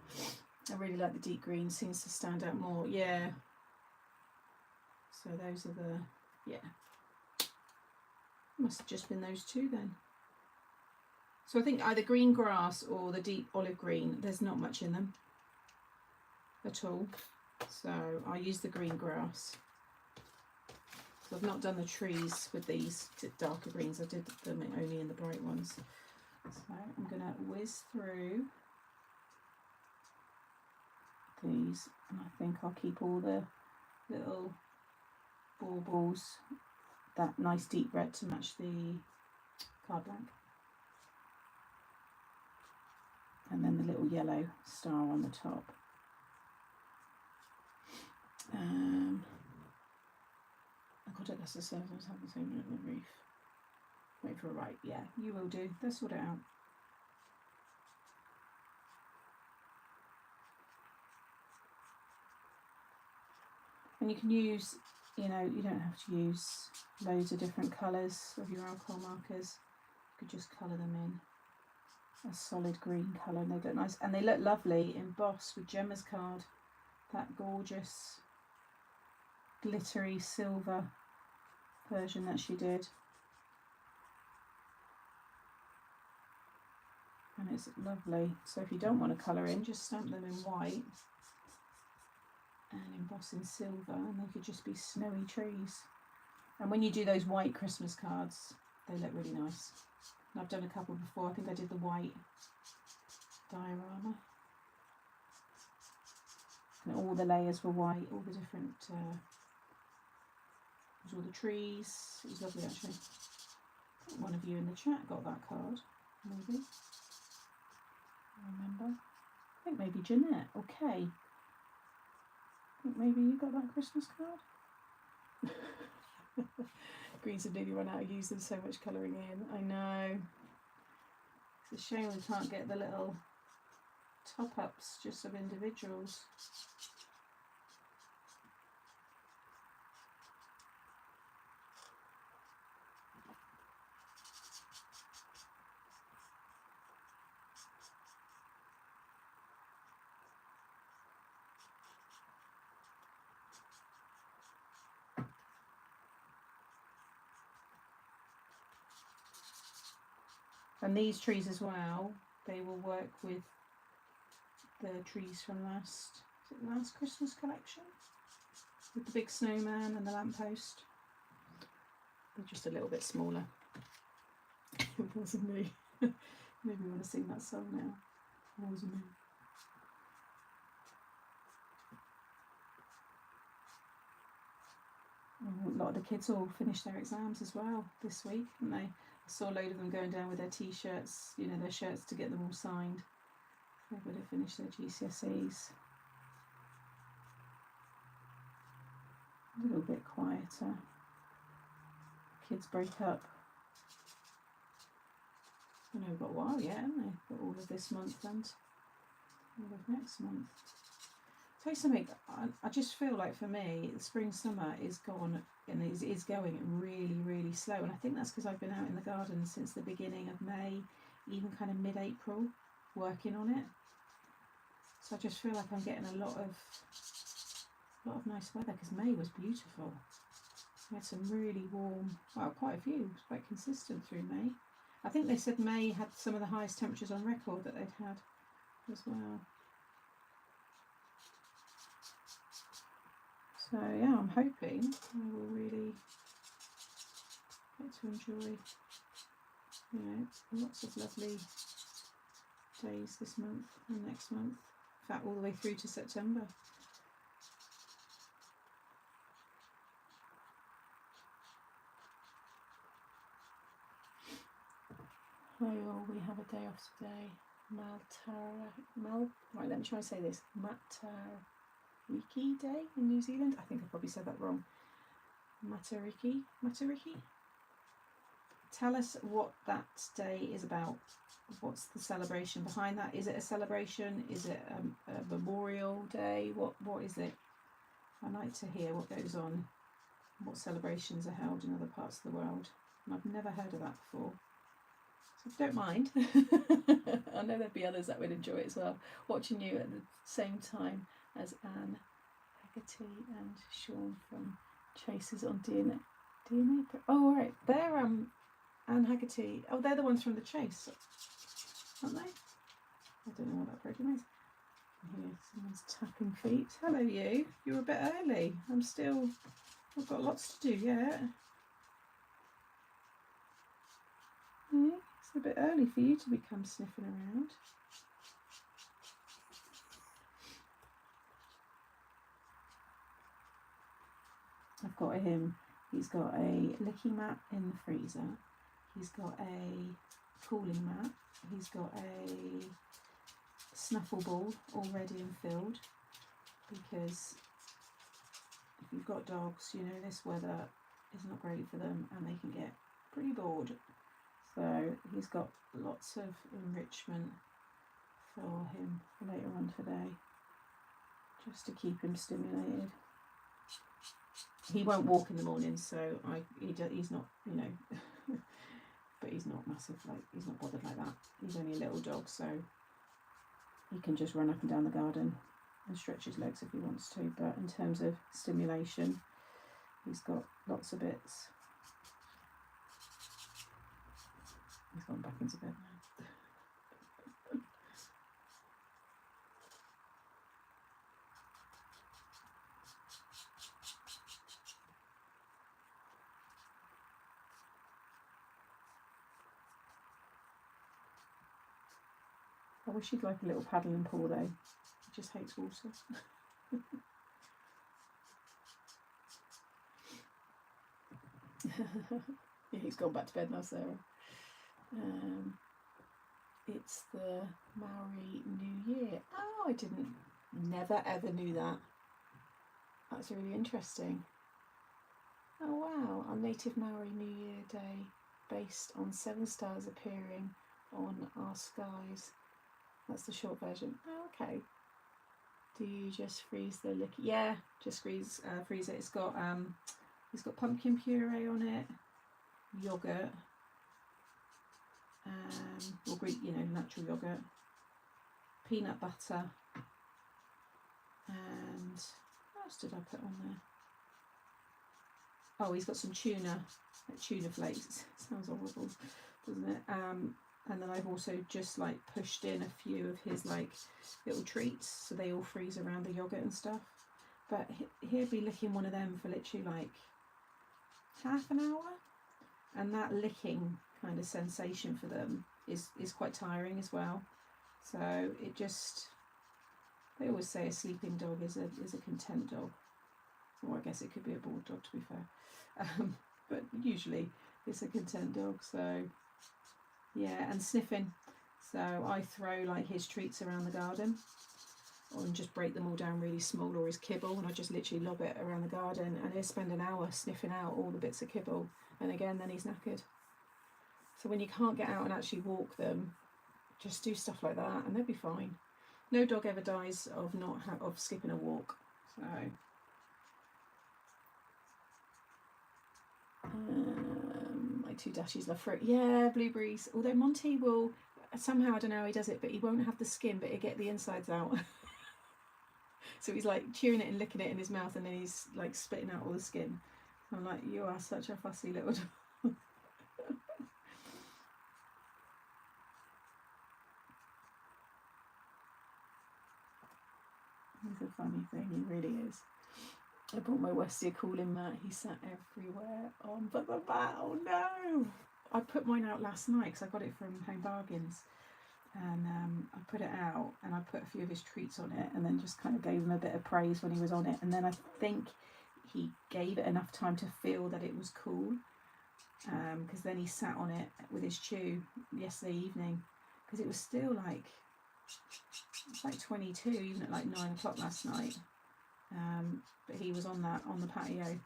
[SPEAKER 1] I really like the deep green, seems to stand out more. Yeah. So those are the, yeah. Must have just been those two then. So I think either green grass or the deep olive green, there's not much in them at all. So I use the green grass. So I've not done the trees with these darker greens. I did them only in the bright ones. So I'm going to whiz through these, and I think I'll keep all the little baubles, that nice deep red to match the card blank, and then the little yellow star on the top. I got it, that's the same as having the same on the reef. Wait for a right, yeah, you will do. They'll sort it out. And you can use, you know, you don't have to use loads of different colours of your alcohol markers. You could just colour them in a solid green colour, and they look nice. And they look lovely embossed with Gemma's card. That gorgeous glittery silver version that she did. And it's lovely. So if you don't want to colour in, just stamp them in white and emboss in silver, and they could just be snowy trees. And when you do those white Christmas cards, they look really nice. And I've done a couple before. I think I did the white diorama. And all the layers were white, all the different, all the trees. It was lovely actually. One of you in the chat got that card, maybe. I remember. I think maybe Jeanette or Kay. I think maybe you got that Christmas card. Greens have nearly run out of use, there's so much colouring in. I know. It's a shame we can't get the little top-ups just of individuals. And these trees as well, they will work with the trees from last Christmas collection, with the big snowman and the lamppost. They're just a little bit smaller. It wasn't me. Maybe you want to sing that song now. It wasn't me. A lot of the kids all finished their exams as well this week, didn't they? I saw a load of them going down with their t-shirts, you know, their shirts to get them all signed. They've got to finish their GCSEs. A little bit quieter. Kids break up. I know we've got a while yet, haven't they? Got all of this month and all of next month. Tell you something, I just feel like for me, the spring summer is gone and is going really, really slow. And I think that's because I've been out in the garden since the beginning of May, even kind of mid-April, working on it. So I just feel like I'm getting a lot of nice weather, because May was beautiful. We had some really warm, well, quite a few. It was quite consistent through May. I think they said May had some of the highest temperatures on record that they'd had as well. So yeah, I'm hoping I will really get to enjoy, you know, lots of lovely days this month and next month. In fact, all the way through to September. Oh, we have a day off today. Right, let me try and say this. Matariki Day in New Zealand. I think I probably said that wrong. Matariki? Tell us what that day is about. What's the celebration behind that? Is it a celebration? Is it a memorial day? What is it? I like to hear what goes on, what celebrations are held in other parts of the world. And I've never heard of that before. So if you don't mind, I know there'd be others that would enjoy it as well. Watching you at the same time as Anne Haggerty and Sean from Chasers on DNA. Oh, right, they're Anne Haggerty. Oh, they're the ones from the Chase, aren't they? I don't know what that program is. Here, someone's tapping feet. Hello, you. You're a bit early. I've got lots to do yet. Yeah, it's a bit early for you to become sniffing around. I've got him. He's got a licky mat in the freezer. He's got a cooling mat. He's got a snuffle ball all ready and filled, because if you've got dogs, you know this weather is not great for them and they can get pretty bored. So he's got lots of enrichment for him later on today, just to keep him stimulated. He won't walk in the morning, so he's not, you know, but he's not massive, like he's not bothered like that. He's only a little dog, so he can just run up and down the garden and stretch his legs if he wants to. But in terms of stimulation, he's got lots of bits. He's gone back into bed now. I wish he'd like a little paddling pool though. He just hates water. Yeah, he's gone back to bed now, Sarah. It's the Maori New Year. Oh, never ever knew that. That's really interesting. Oh wow, our native Maori New Year Day, based on 7 stars appearing on our skies. That's the short version. Oh, okay. Do you just freeze the liquid? Yeah, just freeze it. It's got pumpkin puree on it, yogurt, or Greek, you know, natural yogurt, peanut butter, and what else did I put on there? Oh, he's got some tuna, like tuna flakes. Sounds horrible, doesn't it? And then I've also just like pushed in a few of his like little treats, so they all freeze around the yogurt and stuff. But he'll be licking one of them for literally like half an hour, and that licking kind of sensation for them is quite tiring as well. So it just, they always say a sleeping dog is a content dog, or I guess it could be a bored dog, to be fair, but usually it's a content dog. So yeah, and sniffing. So I throw like his treats around the garden, or just break them all down really small, or his kibble, and I just literally lob it around the garden, and he'll spend an hour sniffing out all the bits of kibble, and again then he's knackered. So when you can't get out and actually walk them, just do stuff like that and they'll be fine. No dog ever dies of of skipping a walk. So my 2 dashies love fruit. Yeah, blueberries. Although Monty will somehow, I don't know how he does it, but he won't have the skin, but he'll get the insides out. So he's like chewing it and licking it in his mouth, and then he's like spitting out all the skin. I'm like, you are such a fussy little dog. He's a funny thing, he really is. I bought my Westie cooling mat. He sat everywhere on but the mat. Oh no! I put mine out last night because I got it from Home Bargains, and I put it out and I put a few of his treats on it, and then just kind of gave him a bit of praise when he was on it, and then I think he gave it enough time to feel that it was cool, because then he sat on it with his chew yesterday evening, because it was still like, it's like 22 even at like 9 o'clock last night, but he was on the patio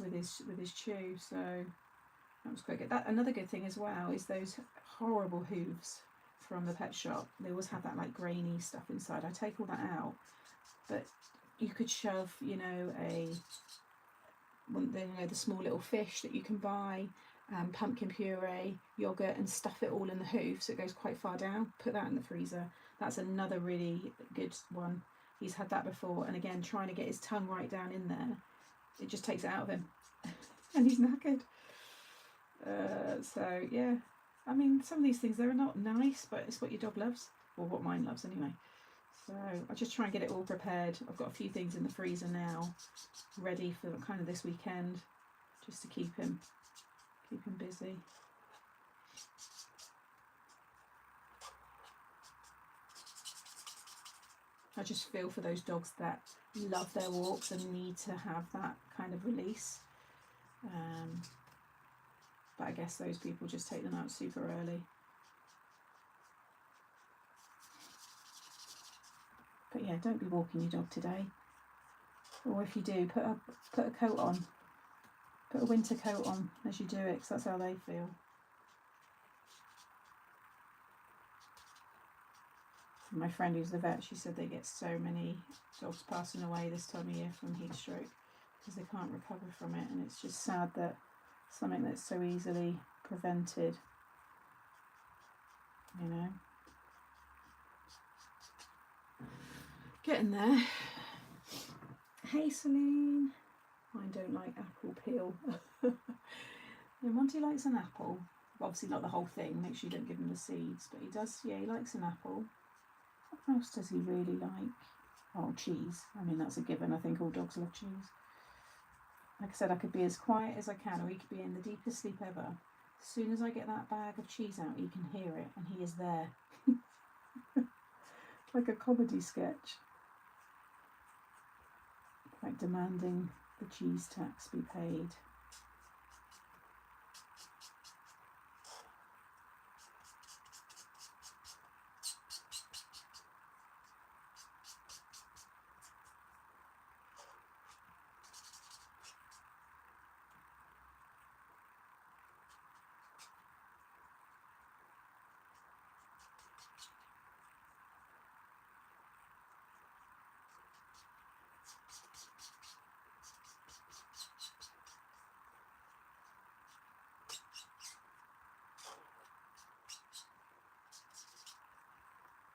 [SPEAKER 1] with his chew, so that was quite good. That another good thing as well is those horrible hooves from the pet shop. They always have that like grainy stuff inside. I take all that out, but you could shove, you know, the small little fish that you can buy, pumpkin puree, yogurt, and stuff it all in the hoof so it goes quite far down. Put that in the freezer. That's another really good one. He's had that before, and again, trying to get his tongue right down in there, it just takes it out of him, and he's knackered. So yeah, I mean, some of these things, they're not nice, but it's what your dog loves, or what mine loves anyway. So I just try and get it all prepared. I've got a few things in the freezer now, ready for kind of this weekend, just to keep him busy. I just feel for those dogs that love their walks and need to have that kind of release. But I guess those people just take them out super early. But yeah, don't be walking your dog today. Or if you do, put a coat on. Put a winter coat on as you do it, because that's how they feel. My friend who's the vet, she said they get so many dogs passing away this time of year from heat stroke because they can't recover from it, and it's just sad that something that's so easily prevented, you know. Getting there. Hey Celine. I don't like apple peel. Yeah, Monty likes an apple. Obviously not the whole thing, make sure you don't give him the seeds, but he does, yeah, he likes an apple. What else does he really like? Oh, cheese. I mean, that's a given. I think all dogs love cheese. Like I said, I could be as quiet as I can, or he could be in the deepest sleep ever. As soon as I get that bag of cheese out, you can hear it, and he is there. Like a comedy sketch. Like demanding the cheese tax be paid.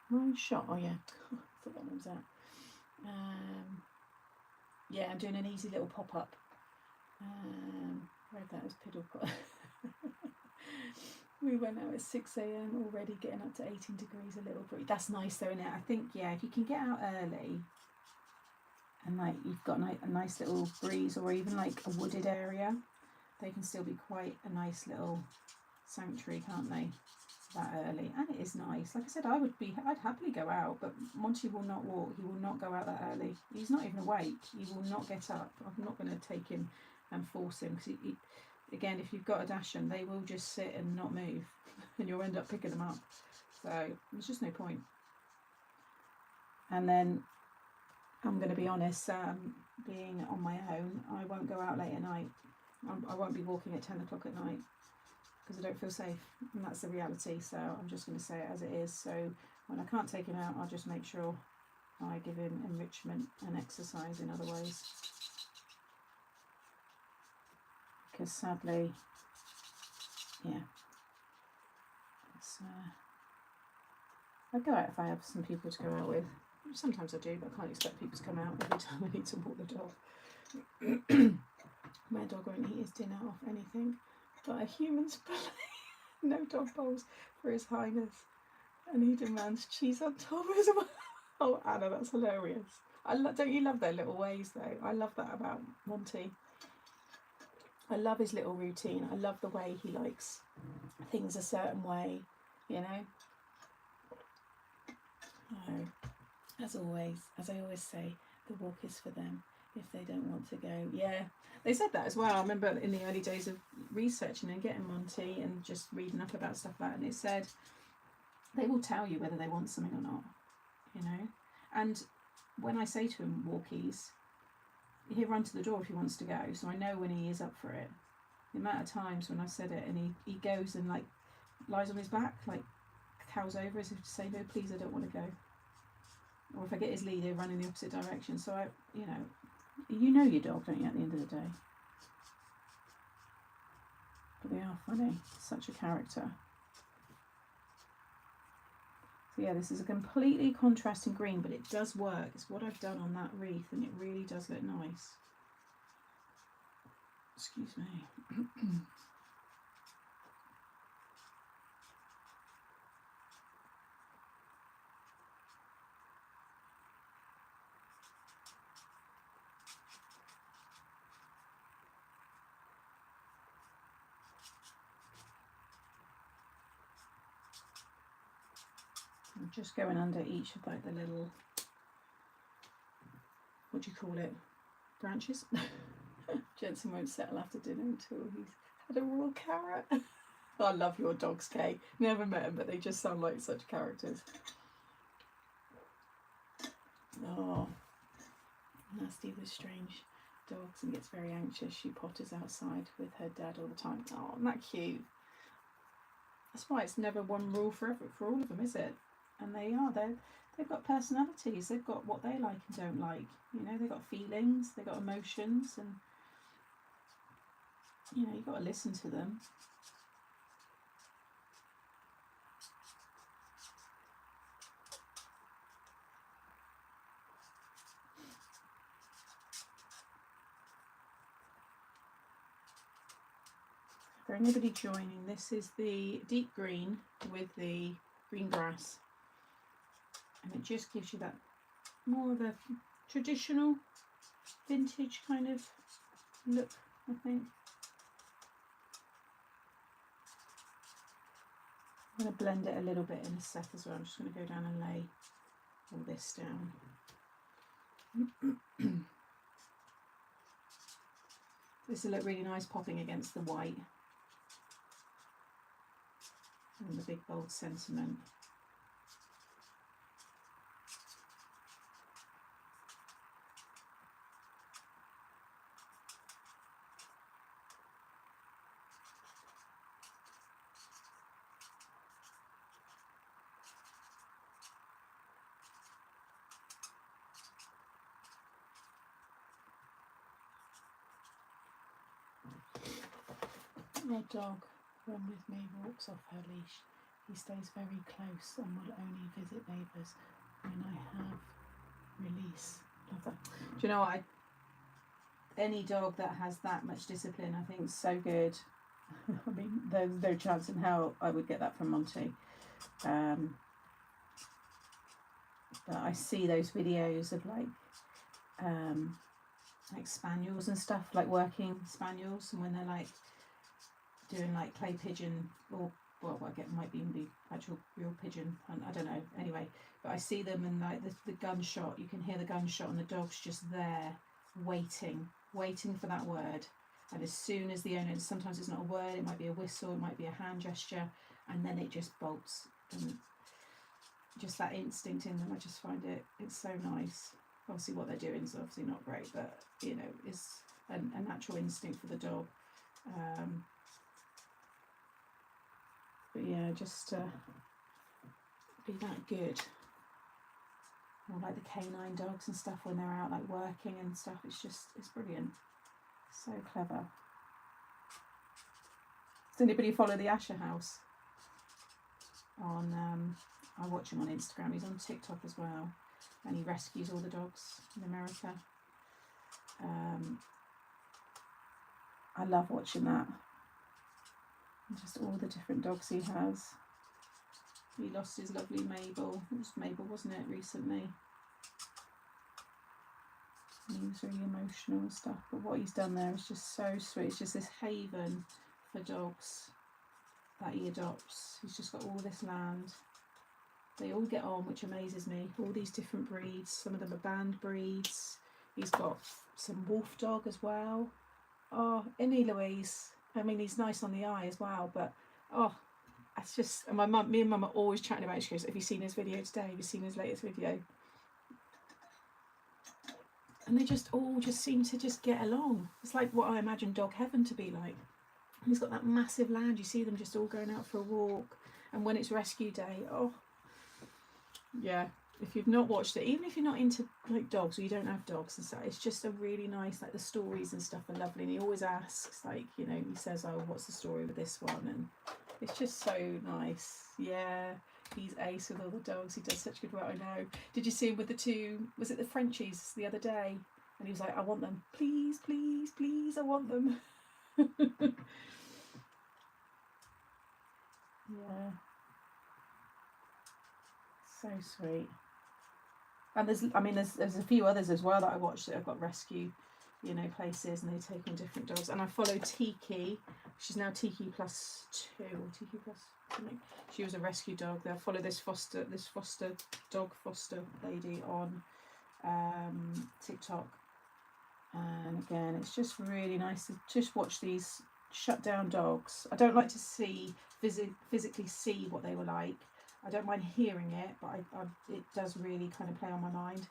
[SPEAKER 1] Nice shot. Oh yeah, I thought that one was out. Yeah, I'm doing an easy little pop-up. Read that as piddle pot. We went out at 6 AM already, getting up to 18 degrees, a little breeze. That's nice though, isn't it? I think, yeah, if you can get out early and like you've got a nice little breeze, or even like a wooded area, they can still be quite a nice little sanctuary, can't they? That early, and it is nice. Like I said, I'd happily go out, but Monty will not walk. He will not go out that early. He's not even awake. He will not get up. I'm not going to take him and force him, because again, if you've got a Dachshund, they will just sit and not move, and you'll end up picking them up. So there's just no point. And then I'm going to be honest, being on my own, I won't go out late at night. I won't be walking at 10 o'clock at night, because I don't feel safe, and that's the reality. So I'm just going to say it as it is. So when I can't take him out, I'll just make sure I give him enrichment and exercise in other ways, because sadly, yeah, it's, I go out if I have some people to go out with. Sometimes I do, but I can't expect people to come out every time I need to walk the dog. My dog won't eat his dinner off anything but a human's plate. No dog bowls for his highness, and he demands cheese on top as well. Oh, Anna, that's hilarious. Don't you love their little ways though? I love that about Monty. I love his little routine. I love the way he likes things a certain way, you know. So, as I always say, the walk is for them. if they don't want to go. Yeah, they said that as well. I remember in the early days of researching and getting Monty and just reading up about stuff like that, and it said they will tell you whether they want something or not, you know. And when I say to him walkies, he'll run to the door if he wants to go, so I know when he is up for it. The amount of times when I said it and he goes and like lies on his back, like cows over as if to say, no please, I don't want to go. Or if I get his lead, he'll run in the opposite direction. So I, you know your dog, don't you, at the end of the day? But they are funny, such a character. So yeah, this is a completely contrasting green, but it does work. It's what I've done on that wreath, and it really does look nice. Excuse me. I'm just going under each of like the little, what do you call it, branches. Jensen won't settle after dinner until he's had a raw carrot. I love your dogs, Kay. Never met them, but they just sound like such characters. Oh, Nasty with strange dogs and gets very anxious. She potters outside with her dad all the time. Oh, isn't that cute? That's why it's never one rule for all of them, is it? And they've got personalities. They've got what they like and don't like. You know, they've got feelings. They've got emotions, and you know, you've got to listen to them. For anybody joining, this is the deep green with the green grass, and it just gives you that more of a traditional vintage kind of look, I think. I'm going to blend it a little bit in a sec as well. I'm just going to go down and lay all this down. This will look really nice popping against the white and the big bold sentiment. My dog, when with me, walks off her leash. He stays very close and will only visit neighbours when I have release. Love that. Do you know what? Any dog that has that much discipline, I think, is so good. I mean, there's no chance in hell I would get that from Monty. But I see those videos of like spaniels and stuff, like working spaniels, and when they're like doing like clay pigeon, or well, I get might be even be actual real pigeon, I don't know. Anyway, but I see them, and like the gunshot, you can hear the gunshot, and the dog's just there waiting for that word. And as soon as the owner, sometimes it's not a word, it might be a whistle, it might be a hand gesture, and then it just bolts. And just that instinct in them, I just find it's so nice. Obviously what they're doing is obviously not great, but you know, it's a natural instinct for the dog. But yeah, just be that good. Or like the canine dogs and stuff when they're out like working and stuff, it's brilliant. So clever. Does anybody follow the Asher House? On I watch him on Instagram. He's on TikTok as well, and he rescues all the dogs in America. I love watching that. And just all the different dogs he has. He lost his lovely Mabel. It was Mabel, wasn't it, recently? And he was really emotional and stuff. But what he's done there is just so sweet. It's just this haven for dogs that he adopts. He's just got all this land. They all get on, which amazes me. All these different breeds. Some of them are banned breeds. He's got some wolf dog as well. Oh, Innie Louise. I mean, he's nice on the eye as well, but oh, that's just. And me and mum are always chatting about it. She goes, "Have you seen his video today? Have you seen his latest video?" And they just all just seem to just get along. It's like what I imagine dog heaven to be like. And he's got that massive land. You see them just all going out for a walk. And when it's rescue day, oh, yeah. If you've not watched it, even if you're not into like dogs or you don't have dogs and stuff, it's just a really nice, like the stories and stuff are lovely. And he always asks, like, you know, he says, "Oh, what's the story with this one?" And it's just so nice. Yeah. He's ace with all the dogs. He does such good work, I know. Did you see him with the two, was it the Frenchies the other day? And he was like, "I want them. Please, please, please, I want them." Yeah. So sweet. And there's a few others as well that I watched that have got rescue, you know, places, and they take on different dogs. And I follow Tiki. She's now Tiki plus 2 or Tiki plus something. She was a rescue dog. I follow this foster lady on TikTok. And again, it's just really nice to just watch these shut down dogs. I don't like to physically see what they were like. I don't mind hearing it, but it does really kind of play on my mind.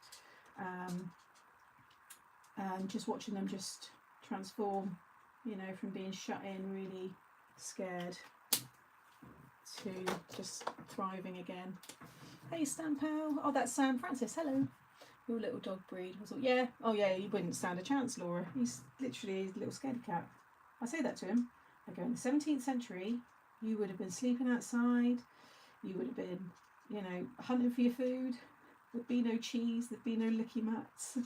[SPEAKER 1] And just watching them just transform, you know, from being shut in, really scared, to just thriving again. Hey, Stan pal. Oh, that's Sam Francis. Hello. Your little dog breed. I thought, yeah. Oh, yeah, you wouldn't stand a chance, Laura. He's literally a little scaredy cat. I say that to him. I go, in the 17th century, you would have been sleeping outside. You would have been, you know, hunting for your food. There'd be no cheese. There'd be no licky mats.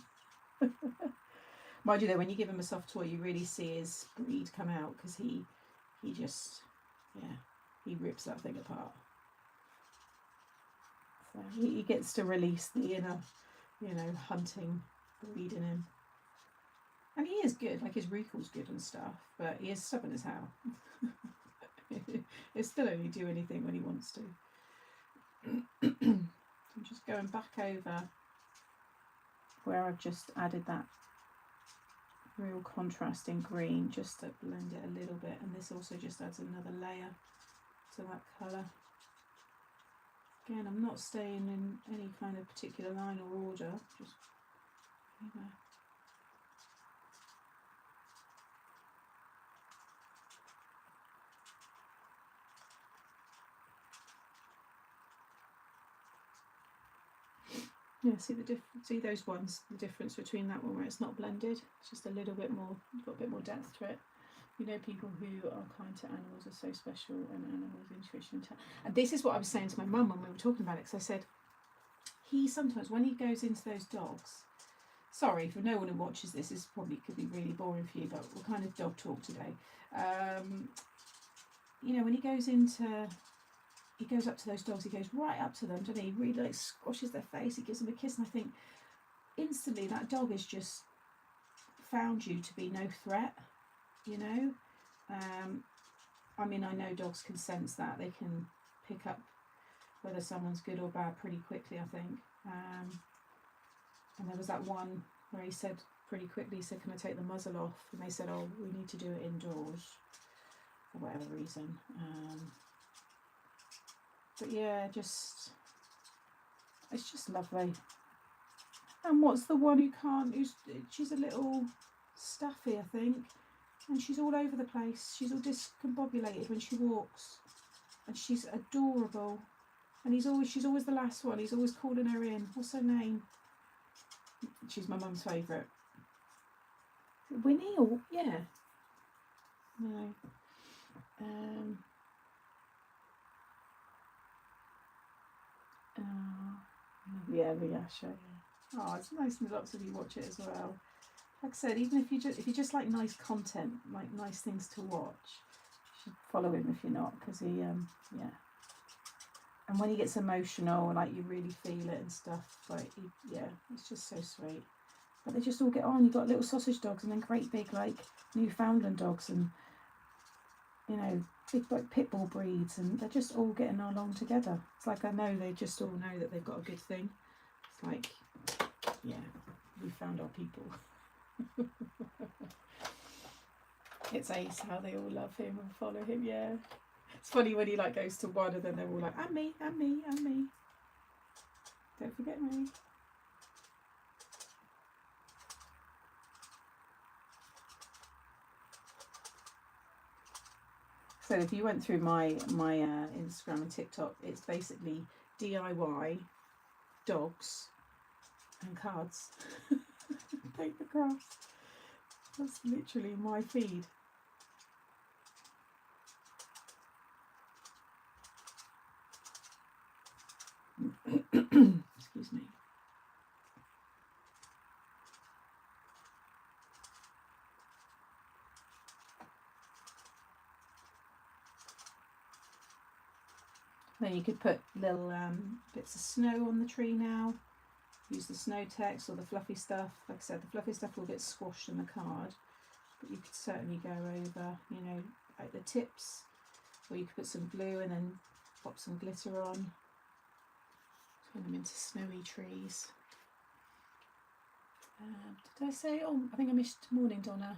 [SPEAKER 1] Mind you, though, when you give him a soft toy, you really see his breed come out, because he just, yeah, he rips that thing apart. So he gets to release the inner, you know, hunting breed in him. And he is good, like his recall's good and stuff, but he is stubborn as hell. He'll still only do anything when he wants to. I'm just going back over where I've just added that real contrast in green, just to blend it a little bit, and this also just adds another layer to that colour. Again, I'm not staying in any kind of particular line or order, just, you know. Yeah, see those ones, the difference between that one where it's not blended, it's just a little bit more, got a bit more depth to it. You know, people who are kind to animals are so special, and animals' intuition. And this is what I was saying to my mum when we were talking about it, because I said, he sometimes, when he goes into those dogs, sorry, for no one who watches this, this probably could be really boring for you, but we're kind of dog talk today. You know, when he goes up to those dogs, he goes right up to them, doesn't he? He really like squashes their face, he gives them a kiss, and I think instantly that dog has just found you to be no threat, you know. I mean, I know dogs can sense that, they can pick up whether someone's good or bad pretty quickly, I think. And there was that one where he said pretty quickly, he said, "Can I take the muzzle off?" And they said, "Oh, we need to do it indoors," for whatever reason. But yeah, it's just lovely. And what's the one who can't, she's a little Staffy, I think, and she's all over the place. She's all discombobulated when she walks, and she's adorable. And she's always the last one. He's always calling her in. What's her name? She's my mum's favourite. Winnie, or yeah, no. Yeah, Riyasha. Yeah. Oh, it's nice and lots of you watch it as well. Like I said, even if you just like nice content, like nice things to watch, you should follow him if you're not, because he yeah. And when he gets emotional, like you really feel it and stuff, like yeah, it's just so sweet. But they just all get on. You've got little sausage dogs, and then great big like Newfoundland dogs, and you know, big like pit bull breeds, and they're just all getting along together. It's like I know they just all know that they've got a good thing. It's like, yeah, we found our people. It's ace how they all love him and follow him. Yeah, it's funny when he like goes to one and then they're all like, and me, and me, and me. Don't forget me. So if you went through my Instagram and TikTok, it's basically DIY, dogs, and cards. Paper crafts. That's literally my feed. Excuse me. Then you could put little bits of snow on the tree now. Use the snow text or the fluffy stuff. Like I said, the fluffy stuff will get squashed in the card, but you could certainly go over, you know, like the tips, or you could put some glue and then pop some glitter on. Turn them into snowy trees. Did I say? Oh, I think I missed morning, Donna.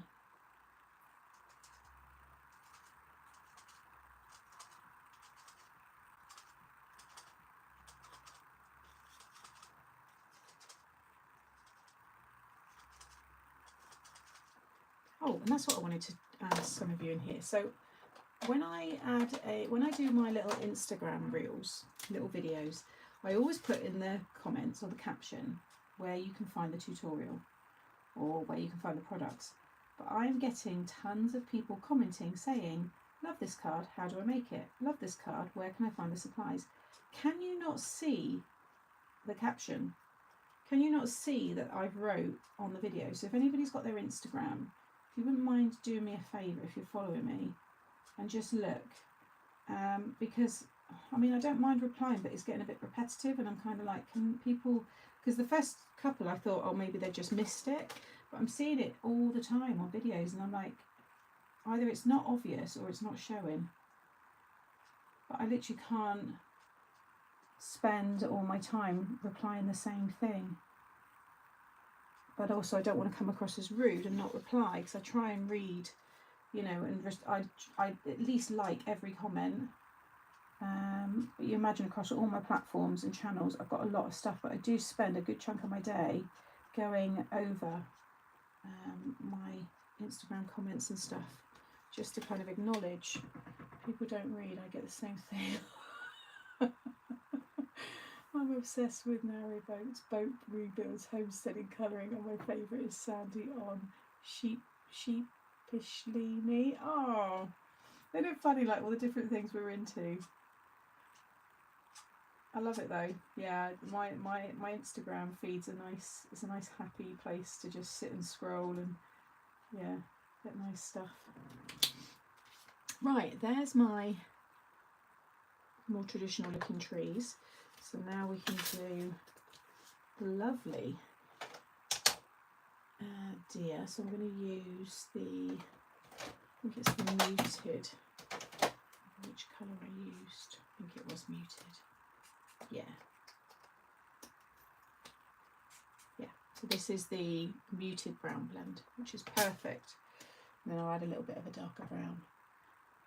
[SPEAKER 1] Oh, and that's what I wanted to ask some of you in here. So when I do my little Instagram reels, little videos, I always put in the comments or the caption where you can find the tutorial or where you can find the products. But I'm getting tons of people commenting saying, love this card, how do I make it? Love this card, where can I find the supplies? Can you not see the caption? Can you not see that I've wrote on the video? So if anybody's got their Instagram, if you wouldn't mind doing me a favour if you're following me and just look, because I mean I don't mind replying, but it's getting a bit repetitive and I'm kind of like, can people, because the first couple I thought, oh maybe they just missed it, but I'm seeing it all the time on videos and I'm like, either it's not obvious or it's not showing. But I literally can't spend all my time replying the same thing. But also I don't want to come across as rude and not reply, because I try and read, you know, and I at least like every comment. But you imagine across all my platforms and channels I've got a lot of stuff, but I do spend a good chunk of my day going over my Instagram comments and stuff just to kind of acknowledge. People don't read, I get the same thing. I'm obsessed with narrow boats, boat rebuilds, homesteading, colouring, and my favourite is Sandy on sheepishly me. Oh, isn't it funny, like all the different things we're into? I love it though. Yeah, my Instagram feed's it's a nice happy place to just sit and scroll and yeah, get nice stuff. Right, there's my more traditional looking trees. So now we can do lovely deer. So I'm going to use I think it's the muted. Which colour I used? I think it was muted. Yeah. Yeah. So this is the muted brown blend, which is perfect. And then I'll add a little bit of a darker brown.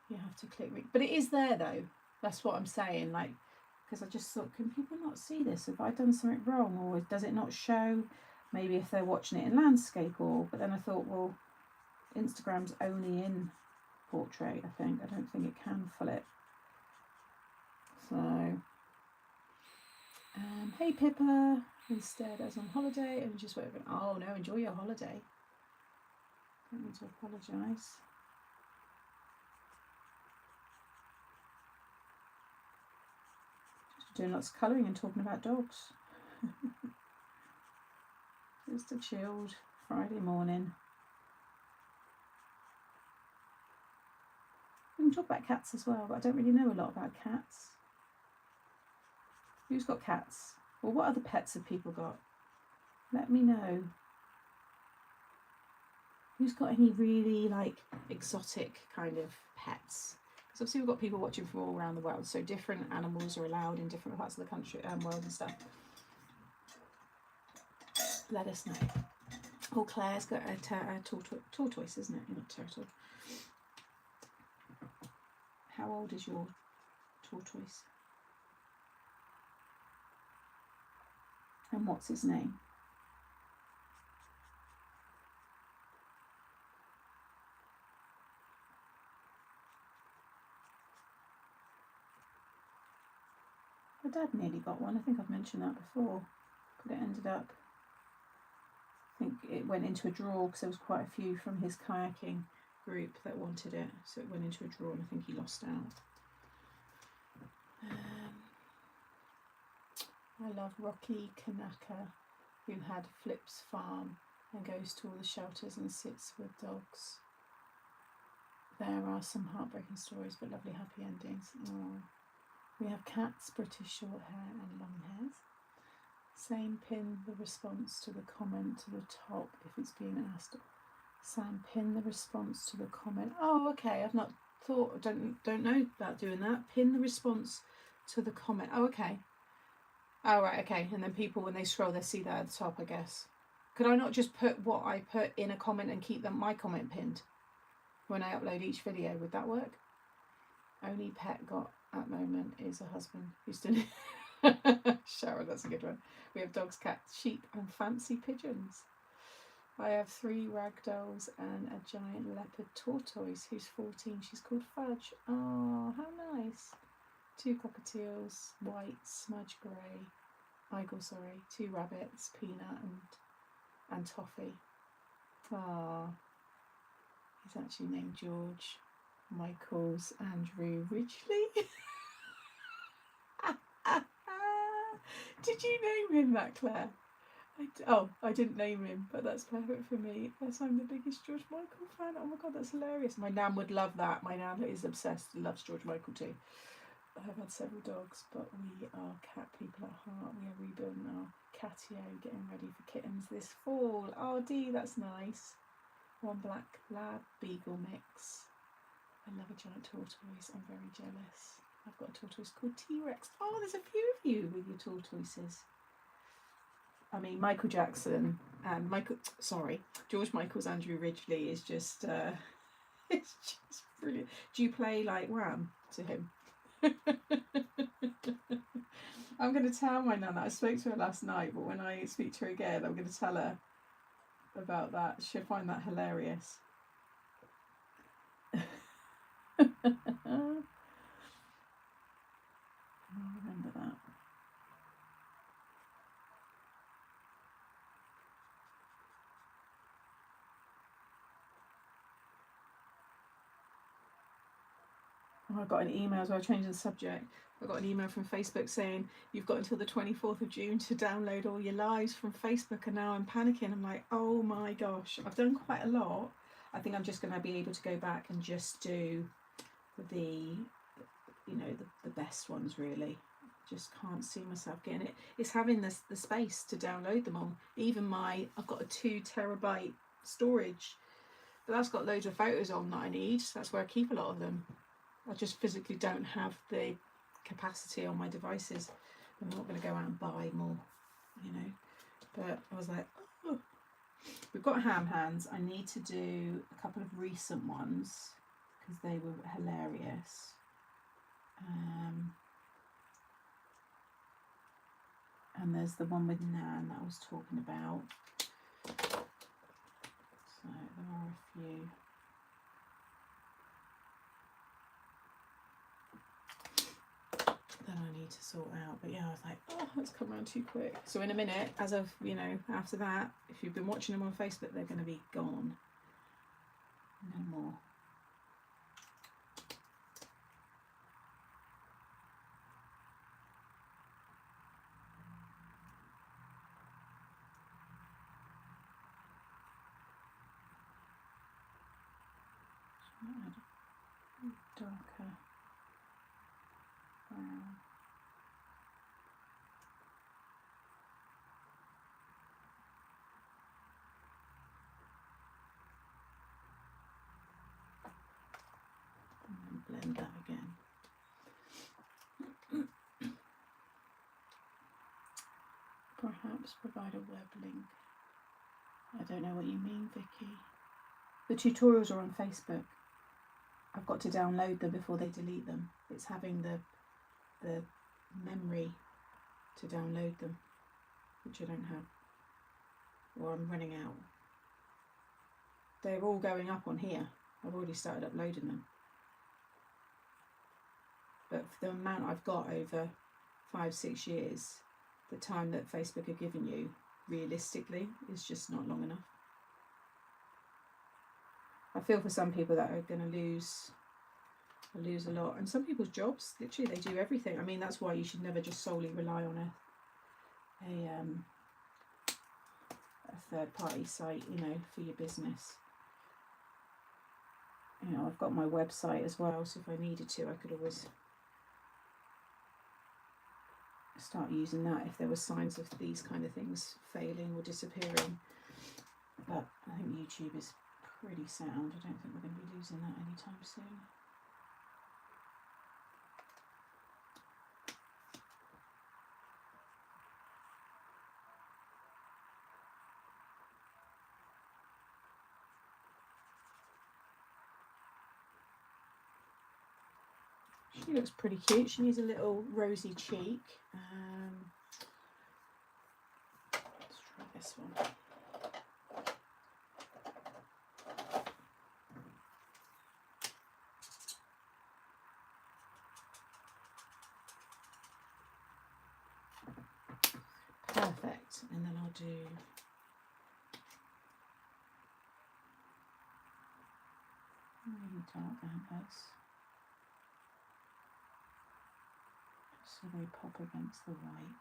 [SPEAKER 1] You have to click, but it is there though. That's what I'm saying. Like, because I just thought, can people not see this? Have I done something wrong, or does it not show? Maybe if they're watching it in landscape, or, but then I thought, well, Instagram's only in portrait, I think. I don't think it can flip. So, hey Pippa, instead I was on holiday and just went, oh no, enjoy your holiday. Don't need to apologise. Doing lots of colouring and talking about dogs. Just a chilled Friday morning. We can talk about cats as well, but I don't really know a lot about cats. Who's got cats? Or what other pets have people got? Let me know. Who's got any really like exotic kind of pets? Because obviously we've got people watching from all around the world, so different animals are allowed in different parts of the country, world and stuff. let us know. Oh, Claire's got a tortoise, isn't it? Not turtle. How old is your tortoise? And what's his name? My dad nearly got one. I think I've mentioned that before. But it ended up, I think it went into a drawer because there was quite a few from his kayaking group that wanted it. So it went into a drawer and I think he lost out. I love Rocky Kanaka, who had Flip's farm and goes to all the shelters and sits with dogs. There are some heartbreaking stories, but lovely happy endings. Oh. We have cats, British short hair and long hairs. Same pin the response to the comment to the top if it's being asked. Sam, pin the response to the comment. Oh, okay. I've not thought. Don't know about doing that. Pin the response to the comment. Oh, okay. Oh, right. Okay. And then people, when they scroll, they see that at the top, I guess. Could I not just put what I put in a comment and keep my comment pinned when I upload each video? Would that work? Only pet got at moment is a husband who's still. Sharon, that's a good one. We have dogs, cats, sheep, and fancy pigeons. I have 3 ragdolls and a giant leopard tortoise who's 14. She's called Fudge. Oh, how nice. 2 cockatiels, white, smudge grey. 2 rabbits, Peanut and Toffee. Ah, he's actually named George Michael's Andrew Ridgely. Did you name him that, Claire? I didn't name him, but that's perfect for me. Yes, I'm the biggest George Michael fan. Oh my god, that's hilarious. My nan would love that. My nan is obsessed, loves George Michael too. I've had several dogs, but we are cat people at heart. We are rebuilding our catio, getting ready for kittens this fall. Oh, Dee, that's nice. 1 black lab beagle mix. I love a giant tortoise. I'm very jealous. I've got a tortoise called T-Rex. Oh, there's a few of you with your tortoises. I mean, Michael Jackson and George Michael's Andrew Ridgely is just, it's just brilliant. Do you play like Wham to him? I'm going to tell my nan that. I spoke to her last night, but when I speak to her again, I'm going to tell her about that. She'll find that hilarious. I'll remember that. Oh, I got an email as well, changing the subject. I got an email from Facebook saying you've got until the 24th of June to download all your lives from Facebook, and now I'm panicking. I'm like, oh my gosh, I've done quite a lot. I think I'm just going to be able to go back and just do the best ones really. Just can't see myself getting it. It's having the space to download them all. Even I've got a 2 terabyte storage, but that's got loads of photos on that I need. That's where I keep a lot of them. I just physically don't have the capacity on my devices. I'm not going to go out and buy more, But I was like, oh. We've got ham hands. I need to do a couple of recent ones because they were hilarious. And there's the one with Nan that I was talking about. So there are a few. That I need to sort out, but yeah, I was like, oh, it's come around too quick. So in a minute, as of after that, if you've been watching them on Facebook, they're going to be gone. No more. Darker brown. And then blend that again. Perhaps provide a web link I don't know what you mean, Vicky. The tutorials are on Facebook. I've got to download them before they delete them. It's having the memory to download them, which I don't have, or I'm running out. They're all going up on here. I've already started uploading them. But for the amount I've got over 5-6 years, the time that Facebook are giving you, realistically, is just not long enough. I feel for some people that are going to lose a lot, and some people's jobs, literally, they do everything. I mean, that's why you should never just solely rely on a third-party site, you know, for your business. You know, I've got my website as well, so if I needed to, I could always start using that if there were signs of these kind of things failing or disappearing. But I think YouTube is pretty sound. I don't think we're going to be losing that anytime soon. She looks pretty cute. She needs a little rosy cheek. Let's try this one. Perfect. And then I'll do really dark antlers, so they pop against the white.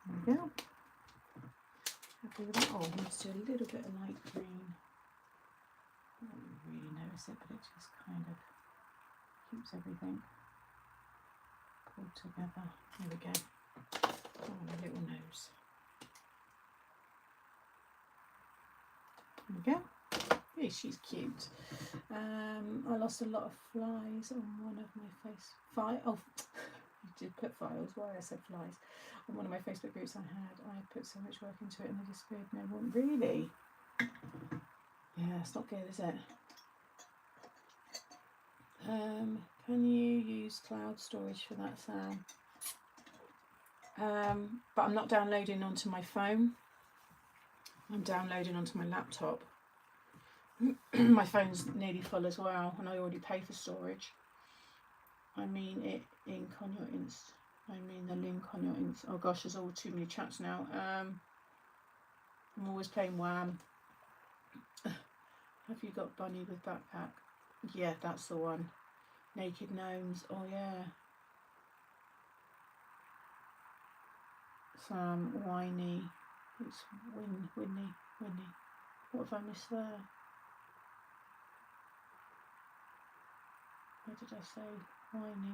[SPEAKER 1] There we go. Happy with that. Oh, let's do a little bit of light green. I don't really notice it, but it just kind of keeps everything pulled together. There we go. Oh, my little nose. There we go. Yeah, she's cute. I lost a lot of flies on one of my Oh, you did put files. Why I said flies? On one of my Facebook groups I put so much work into it and they disappeared. No one really. Yeah, it's not good, is it? Can you use cloud storage for that, Sam? But I'm not downloading onto my phone. I'm downloading onto my laptop. My phone's nearly full as well, and I already pay for storage. I mean it link on your Insta. I mean the link on your Insta. Oh gosh, there's all too many chats now. I'm always playing Wham. Have you got Bunny with backpack? Yeah, that's the one. Naked Gnomes. Oh yeah. Sam, Whiny. It's Winnie. What have I missed there? What did I say? Whiny.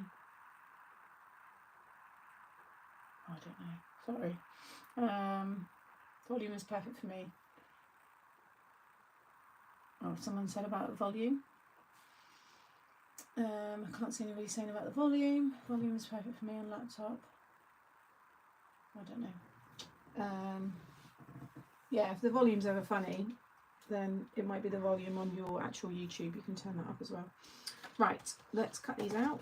[SPEAKER 1] I don't know. Sorry. Volume is perfect for me. Oh, someone said about the volume. I can't see anybody saying about the volume. Volume is perfect for me on laptop. I don't know. Yeah, if the volume's ever funny, then it might be the volume on your actual YouTube. You can turn that up as well. Right, let's cut these out.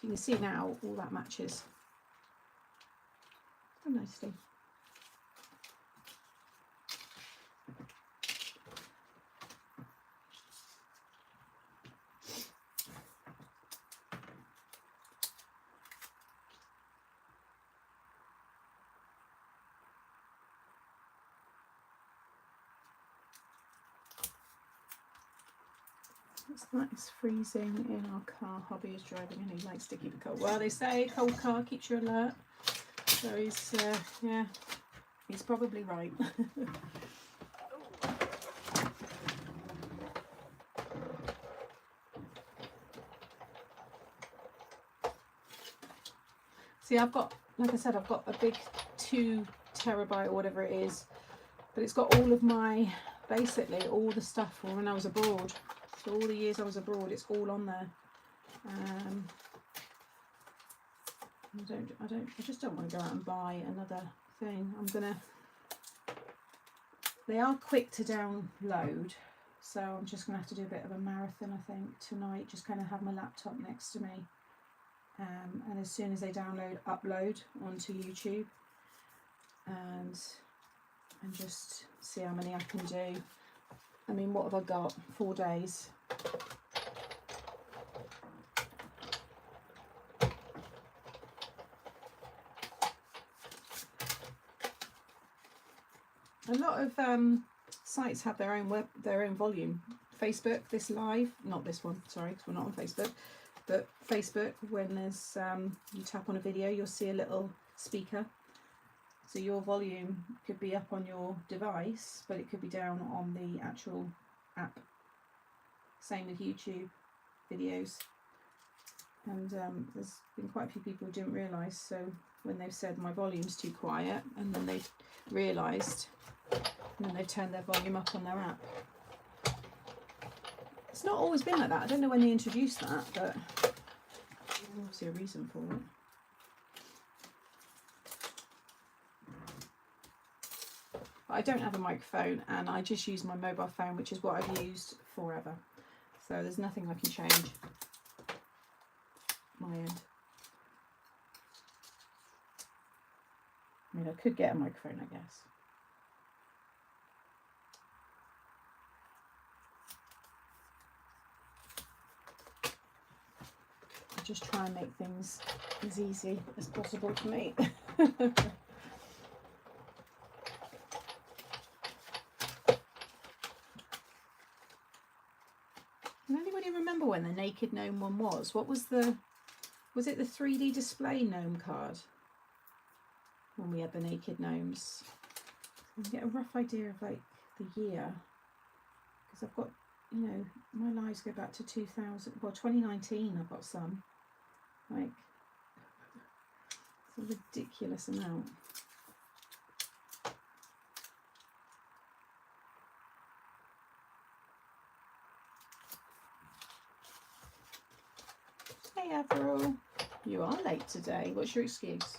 [SPEAKER 1] You can see now all that matches so nicely. It's freezing in our car. Hobby is driving and he likes to keep it cold. Well, they say cold car keeps you alert. So he's, yeah, he's probably right. See, I've got like I said, I've got a big 2 terabyte or whatever it is, but it's got all of my, basically all the stuff from when I was abroad. So all the years I was abroad, it's all on there. I just don't want to go out and buy another thing. They are quick to download, so I'm just gonna have to do a bit of a marathon, I think, tonight. Just kind of have my laptop next to me, and as soon as they upload onto YouTube, and just see how many I can do. I mean, what have I got? 4 days. A lot of sites have their own volume. Facebook, this live, not this one, sorry, because we're not on Facebook, but Facebook, when there's you tap on a video, you'll see a little speaker. So your volume could be up on your device, but it could be down on the actual app. Same with YouTube videos. And there's been quite a few people who didn't realise, so when they've said my volume's too quiet, and then they've realised, and then they've turned their volume up on their app. It's not always been like that. I don't know when they introduced that, but there's obviously a reason for it. But I don't have a microphone, and I just use my mobile phone, which is what I've used forever. So there's nothing I can change my end. I mean, I could get a microphone, I guess. I just try and make things as easy as possible for me. Can anybody remember when the Naked Gnome one was? What was it the 3D display gnome card? When we had the Naked Gnomes. I can get a rough idea of like the year. Because I've got, you know, my lives go back to 2019 I've got some. Like, it's a ridiculous amount. Hey Avril, you are late today. What's your excuse?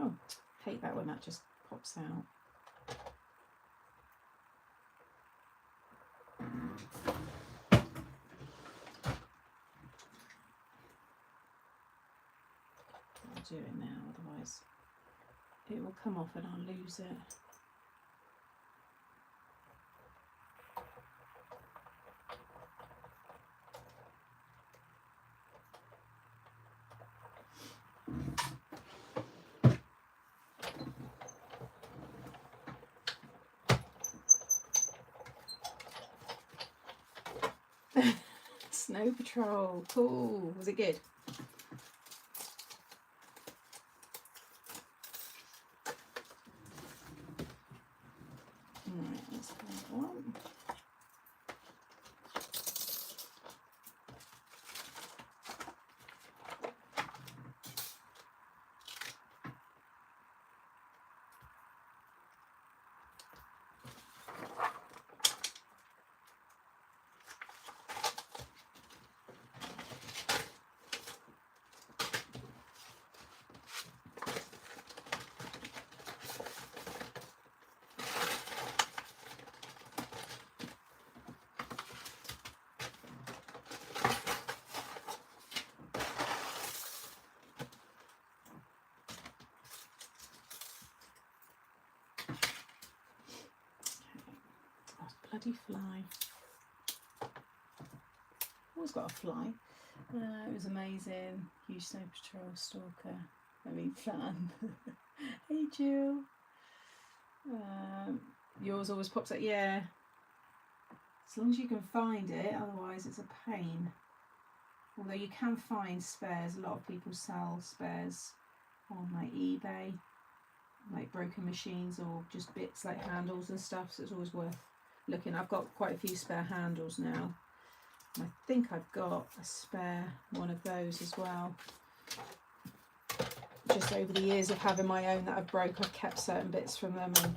[SPEAKER 1] Oh, hate that when that just pops out. I'll do it now, otherwise it will come off and I'll lose it. Snow Patrol, cool. Was it good? Right, let's have that one. Bloody fly. Always got a fly. It was amazing. Huge Snow Patrol stalker. Having fun. Hey Jill. Yours always pops up. Yeah. As long as you can find it, otherwise it's a pain. Although you can find spares. A lot of people sell spares on like eBay, like broken machines or just bits like handles and stuff. So it's always worth looking. I've got quite a few spare handles now, I think I've got a spare one of those as well. Just over the years of having my own that I've broke, I've kept certain bits from them, and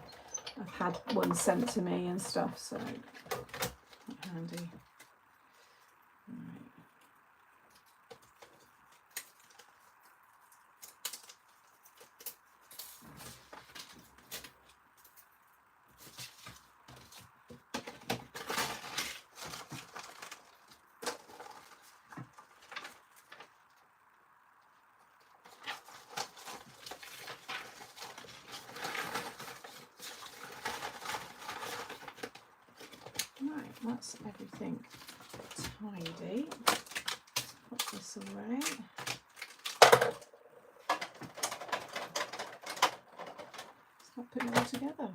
[SPEAKER 1] I've had one sent to me and stuff, so quite handy. Right. Right, that's everything tidy. Put this away. Start putting it all together.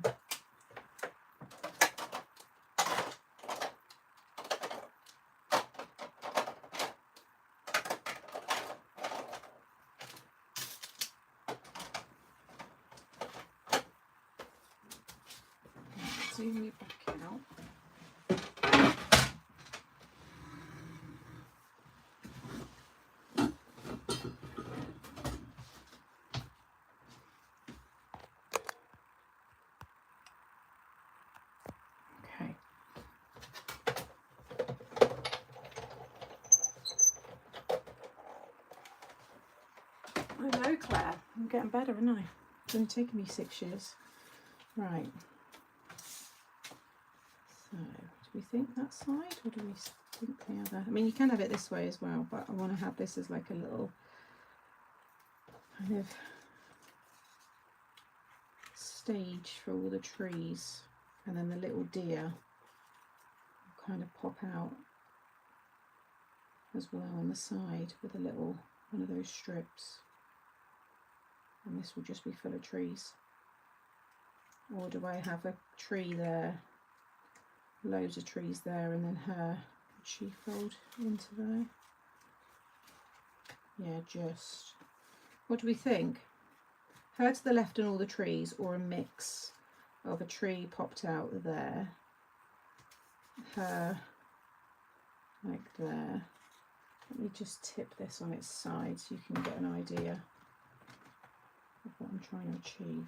[SPEAKER 1] Zoom you back out. Okay. Hello, Claire. I'm getting better, aren't I? It's only taken me 6 years. Right. So, do we think that side, or do we think the other? I mean, you can have it this way as well, but I want to have this as like a little kind of stage for all the trees, and then the little deer will kind of pop out as well on the side with a little one of those strips, and this will just be full of trees. Or do I have a tree there, loads of trees there, and then her, could she fold into there? Yeah, just, what do we think? Her to the left and all the trees, or a mix of a tree popped out there, her like there. Let me just tip this on its side so you can get an idea of what I'm trying to achieve.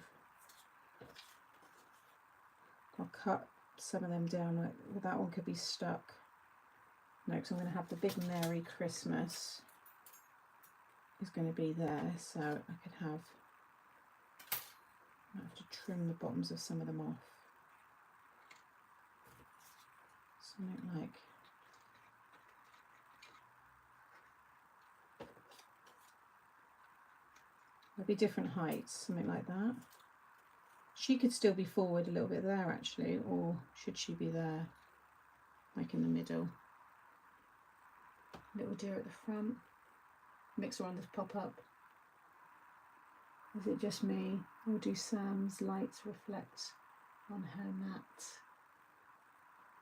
[SPEAKER 1] I'll cut some of them down, like, well, that one could be stuck. No, because I'm going to have the big Merry Christmas is going to be there, so I could have, I have to trim the bottoms of some of them off. Something like, there'll be different heights, something like that. She could still be forward a little bit there actually, or should she be there, like in the middle? Little deer at the front. Mix her on this pop up. Is it just me, or do Sam's lights reflect on her mat?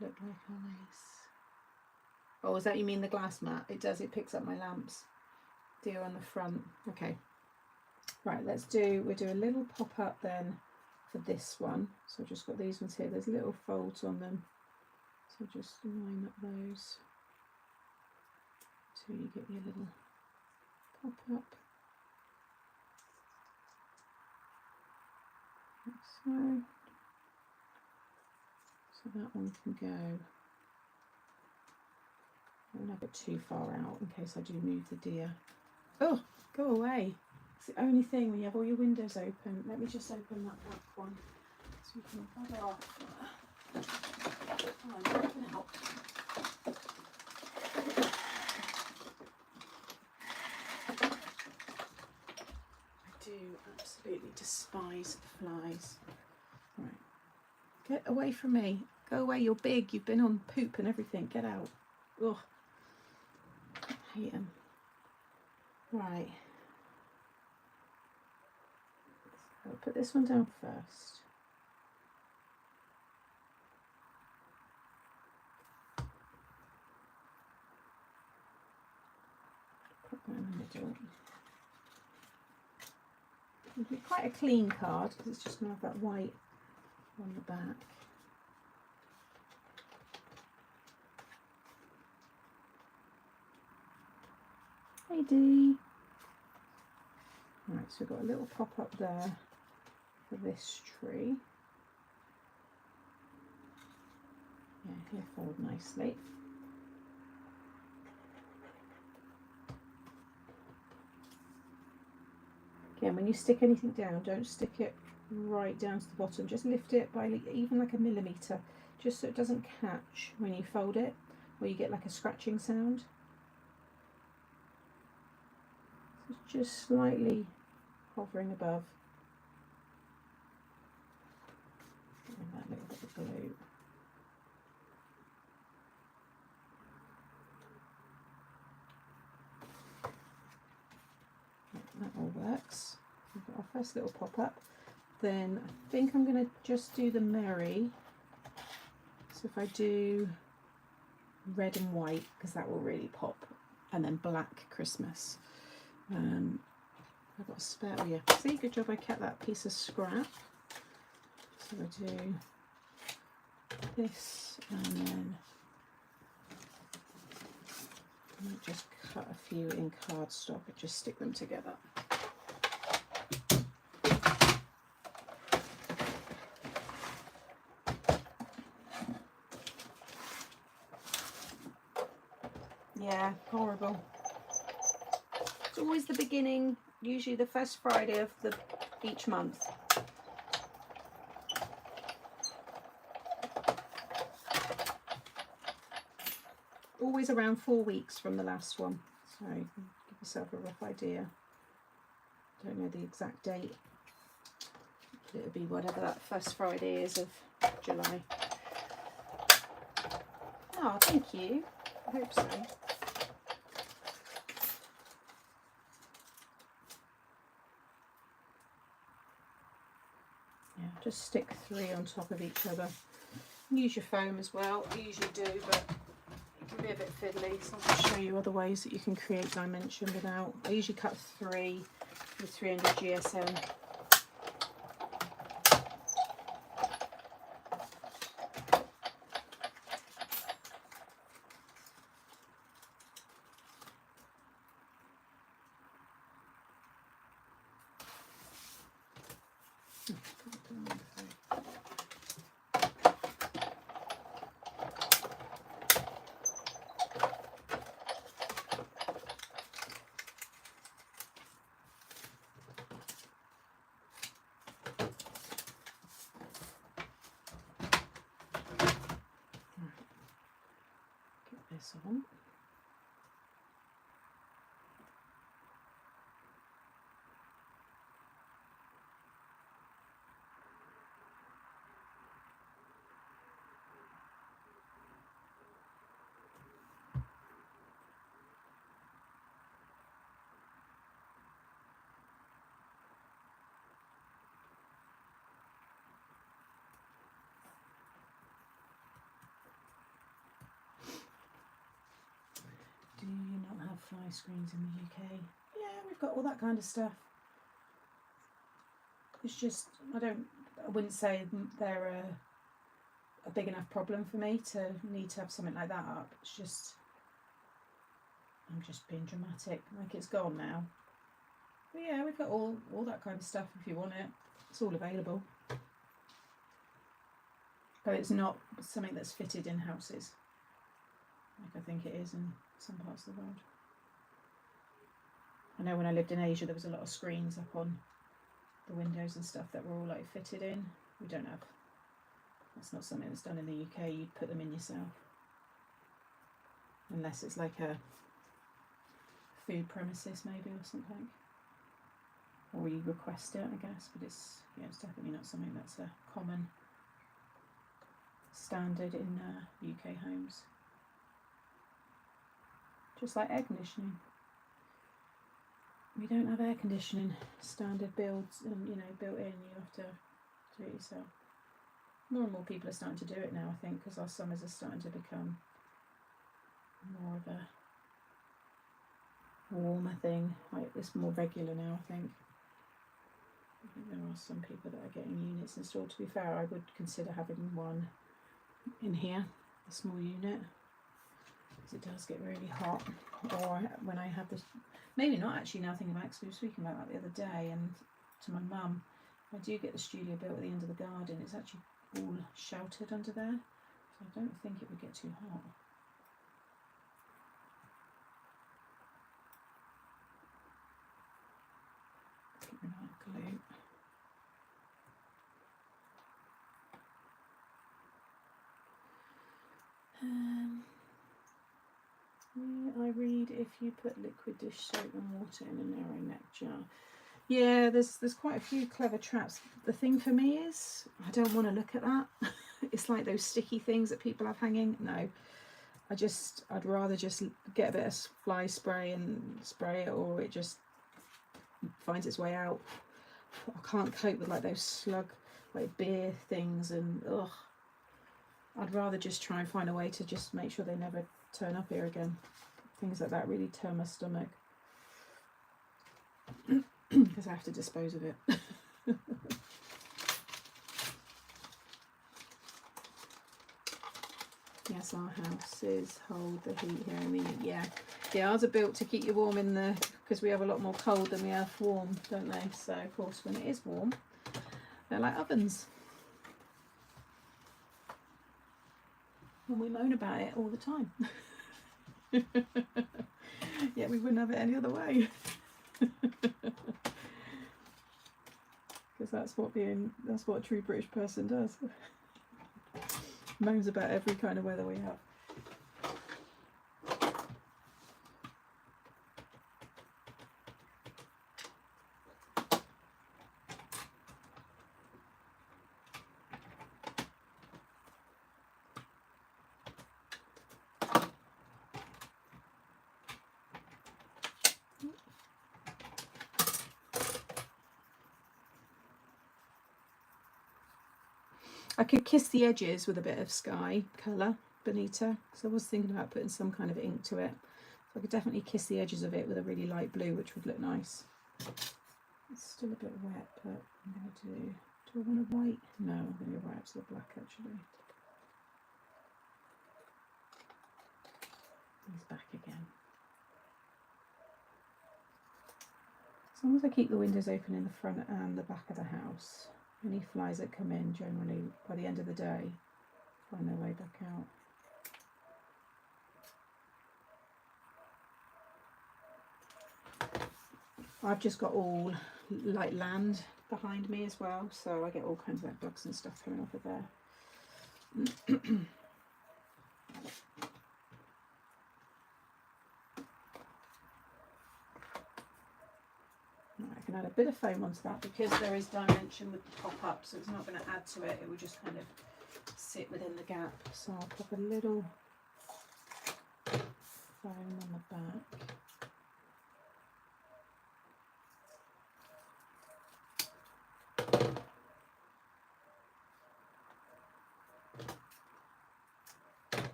[SPEAKER 1] Look like her lace. Oh, is that, you mean the glass mat? It does, it picks up my lamps. Deer on the front. Okay. Right, we'll do a little pop up then for this one. So I've just got these ones here. There's little folds on them. So just line up those till you get your little pop up. Like so. So that one can go. I won't have it too far out in case I do move the deer. Oh, go away. It's the only thing when you have all your windows open. Let me just open that back one so we can bugger off. Oh, I'm not going to help. I do absolutely despise flies. Right. Get away from me. Go away, you're big. You've been on poop and everything. Get out. Ugh. I hate them. Right. I'll put this one down first. Put that in the middle. It'll be quite a clean card because it's just going to have that white on the back. Hi Dee. Right, so we've got a little pop up there for this tree. Yeah, he'll fold nicely. Again, when you stick anything down, don't stick it right down to the bottom. Just lift it by even like a millimetre, just so it doesn't catch when you fold it, or you get like a scratching sound. So just slightly hovering above. And that little bit of glue. That all works. We've got our first little pop-up. Then I think I'm going to just do the Merry. So if I do red and white, because that will really pop, and then black Christmas. I've got a spare, oh yeah, see, good job I kept that piece of scrap. So I do this, and then I might just cut a few in cardstock and just stick them together. Yeah, horrible. It's always the beginning, usually the first Friday of each month. Always around 4 weeks from the last one, so give yourself a rough idea. Don't know the exact date, but it'll be whatever that first Friday is of July. Oh, thank you. I hope so. Yeah, just stick 3 on top of each other. Use your foam as well. I usually do, but it can be a bit fiddly, so I'll show you other ways that you can create dimension without. I usually cut 3 with 300 GSM. Get this on. Do you not have fly screens in the UK? Yeah, we've got all that kind of stuff. It's just, I wouldn't say they're a big enough problem for me to need to have something like that up. It's just, I'm just being dramatic, like it's gone now. But yeah, we've got all that kind of stuff if you want it. It's all available. But it's not something that's fitted in houses, like I think it is in some parts of the world. I know when I lived in Asia there was a lot of screens up on the windows and stuff that were all like fitted in. We don't have, that's not something that's done in the UK. You'd put them in yourself, unless it's like a food premises maybe or something, or you request it, I guess. But it's, yeah, it's definitely not something that's a common standard in UK homes. Just like air conditioning. We don't have air conditioning standard builds, and built in. You have to do it yourself. More and more people are starting to do it now, I think, because our summers are starting to become more of a warmer thing. Like, it's more regular now, I think. There are some people that are getting units installed. To be fair, I would consider having one in here, a small unit. because it does get really hot. Or when I have this, maybe not actually, now thinking about, because we were speaking about that the other day, and to my mum, I do get the studio built at the end of the garden. It's actually all sheltered under there, so I don't think it would get too hot. Get rid of that glue. Yeah, I read if you put liquid dish soap and water in a narrow neck jar. Yeah, there's quite a few clever traps. The thing for me is I don't want to look at that. It's like those sticky things that people have hanging. No, I'd rather just get a bit of fly spray and spray it, or it just finds its way out. I can't cope with like those slug, like beer things, and ugh. I'd rather just try and find a way to just make sure they never turn up here again. Things like that really turn my stomach because I have to dispose of it. Yes, our houses hold the heat here in the yeah. Ours are built to keep you warm in the, because we have a lot more cold than we have warm, don't they? So of course when it is warm, they're like ovens. And we moan about it all the time. Yeah, we wouldn't have it any other way. Because that's what a true British person does. Moans about every kind of weather we have. I could kiss the edges with a bit of sky colour, Bonita, so I was thinking about putting some kind of ink to it. So I could definitely kiss the edges of it with a really light blue, which would look nice. It's still a bit wet, but I'm going to do I want a white? No, I'm going to go right up to the black actually. He's back again. As long as I keep the windows open in the front and the back of the house, any flies that come in generally by the end of the day find their way back out. I've just got all like land behind me as well, so I get all kinds of like bugs and stuff thrown off of there. I can add a bit of foam onto that because there is dimension with the top up, so it's not going to add to it, it will just kind of sit within the gap. So I'll pop a little foam on the back.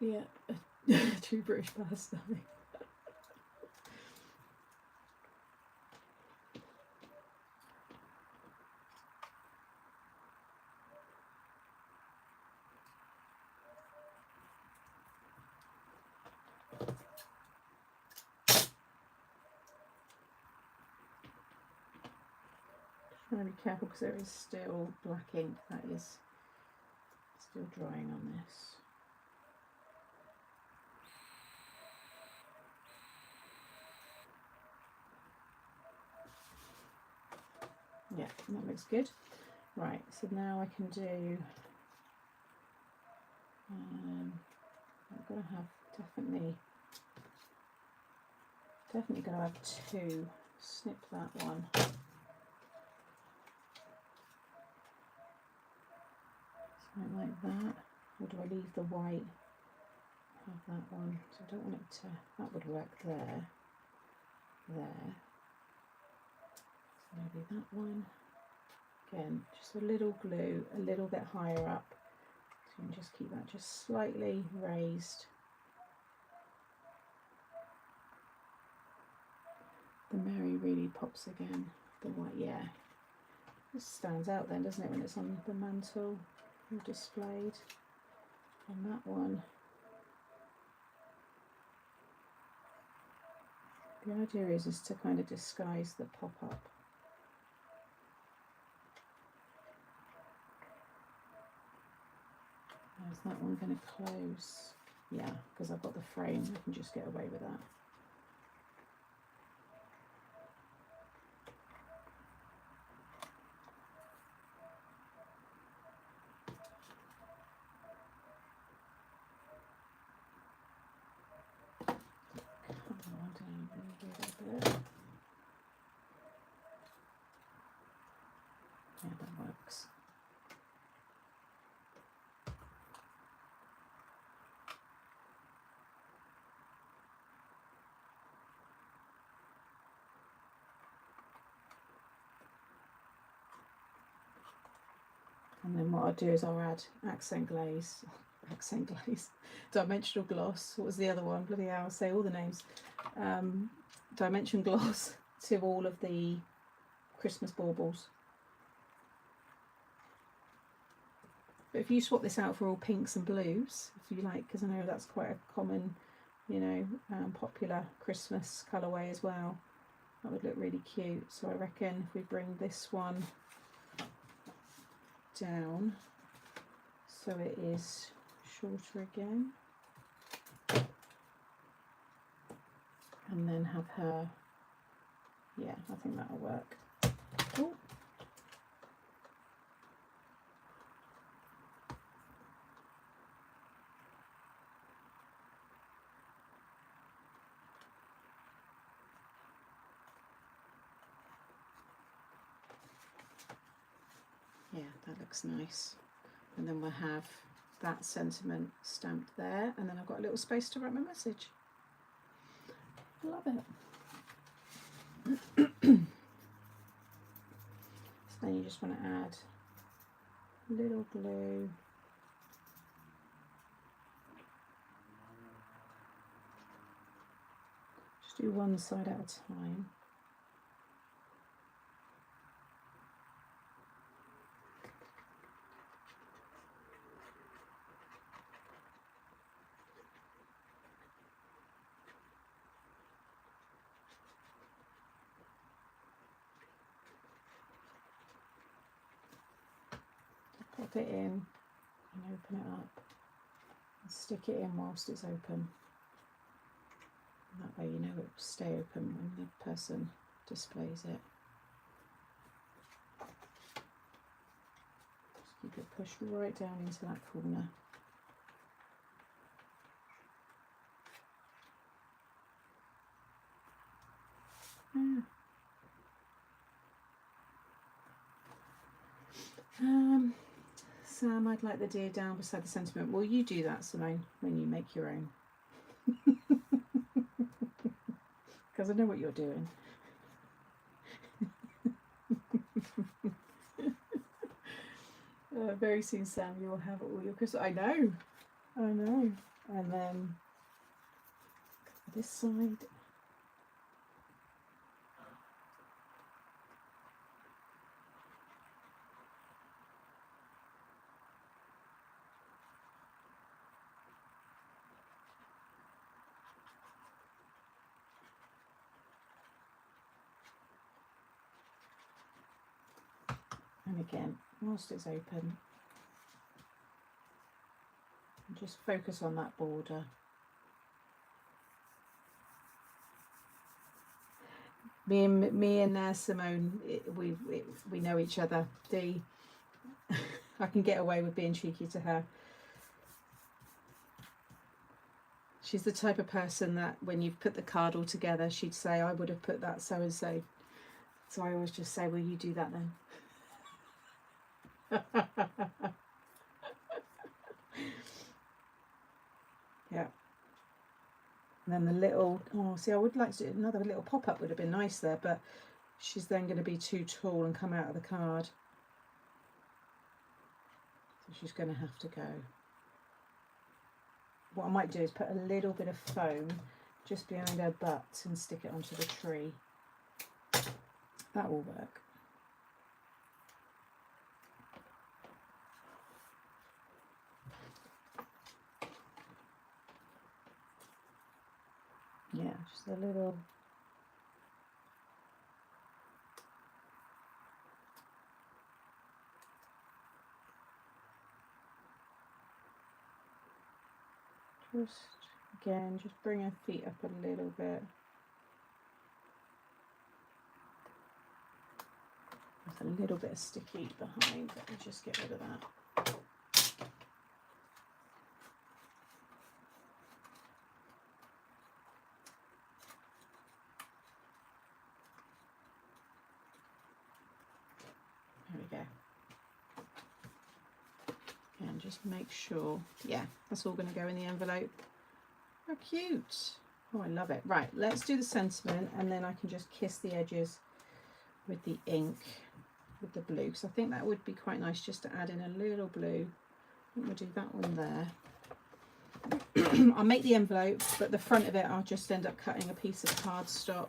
[SPEAKER 1] Yeah, true British pasta. Trying to be careful because there is still black ink that is still drying on this. Yeah, that looks good. Right, so now I can do, I've got to have definitely got to have two. Snip that one. Something like that. Or do I leave the white? Have that one. So I don't want it to, that would work there. There. So maybe that one. Again, just a little glue, a little bit higher up. So you can just keep that just slightly raised. The Mary really pops again. The white, yeah. This stands out then, doesn't it, when it's on the mantle or displayed. And that one. The idea is to kind of disguise the pop-up. Is that one going to close? Yeah, because I've got the frame, I can just get away with that. Come on down a little bit. Yeah, that works. And then what I'll do is I'll add accent glaze, dimensional gloss. What was the other one? Bloody hell, I'll say all the names. Dimension gloss to all of the Christmas baubles. But if you swap this out for all pinks and blues, if you like, because I know that's quite a common, you know, popular Christmas colourway as well, that would look really cute. So I reckon if we bring this one down so it is shorter again, and then have her, yeah, I think that'll work. Ooh. Yeah, that looks nice. And then we'll have that sentiment stamped there, and then I've got a little space to write my message. I love it. So then you just want to add a little glue. Just do one side at a time. Pop it in and open it up and stick it in whilst it's open. And that way you know it will stay open when the person displays it. Just keep it pushed right down into that corner. Yeah. Sam, I'd like the deer down beside the sentiment. Well, you do that, Simone, when you make your own. Because I know what you're doing. Very soon, Sam, you'll have all your Christmas. I know. And then this side. And again, whilst it's open, just focus on that border. Me and Simone, we know each other. I can get away with being cheeky to her. She's the type of person that when you've put the card all together, she'd say, I would have put that so and so. So I always just say, well, you do that then. Yeah. And then the little, oh, see, I would like to do another little pop-up, would have been nice there, but she's then going to be too tall and come out of the card. So she's going to have to go. What I might do is put a little bit of foam just behind her butt and stick it onto the tree. that will work. Yeah, just a little. Just, again, just bring her feet up a little bit. There's a little bit of sticky behind, let me just get rid of that. There we go. And just make sure, yeah, that's all going to go in the envelope. How cute. Oh, I love it. Right, let's do the sentiment, and then I can just kiss the edges with the ink, with the blue, because I think that would be quite nice just to add in a little blue. I think we'll do that one there. I'll make the envelope, but the front of it I'll just end up cutting a piece of cardstock.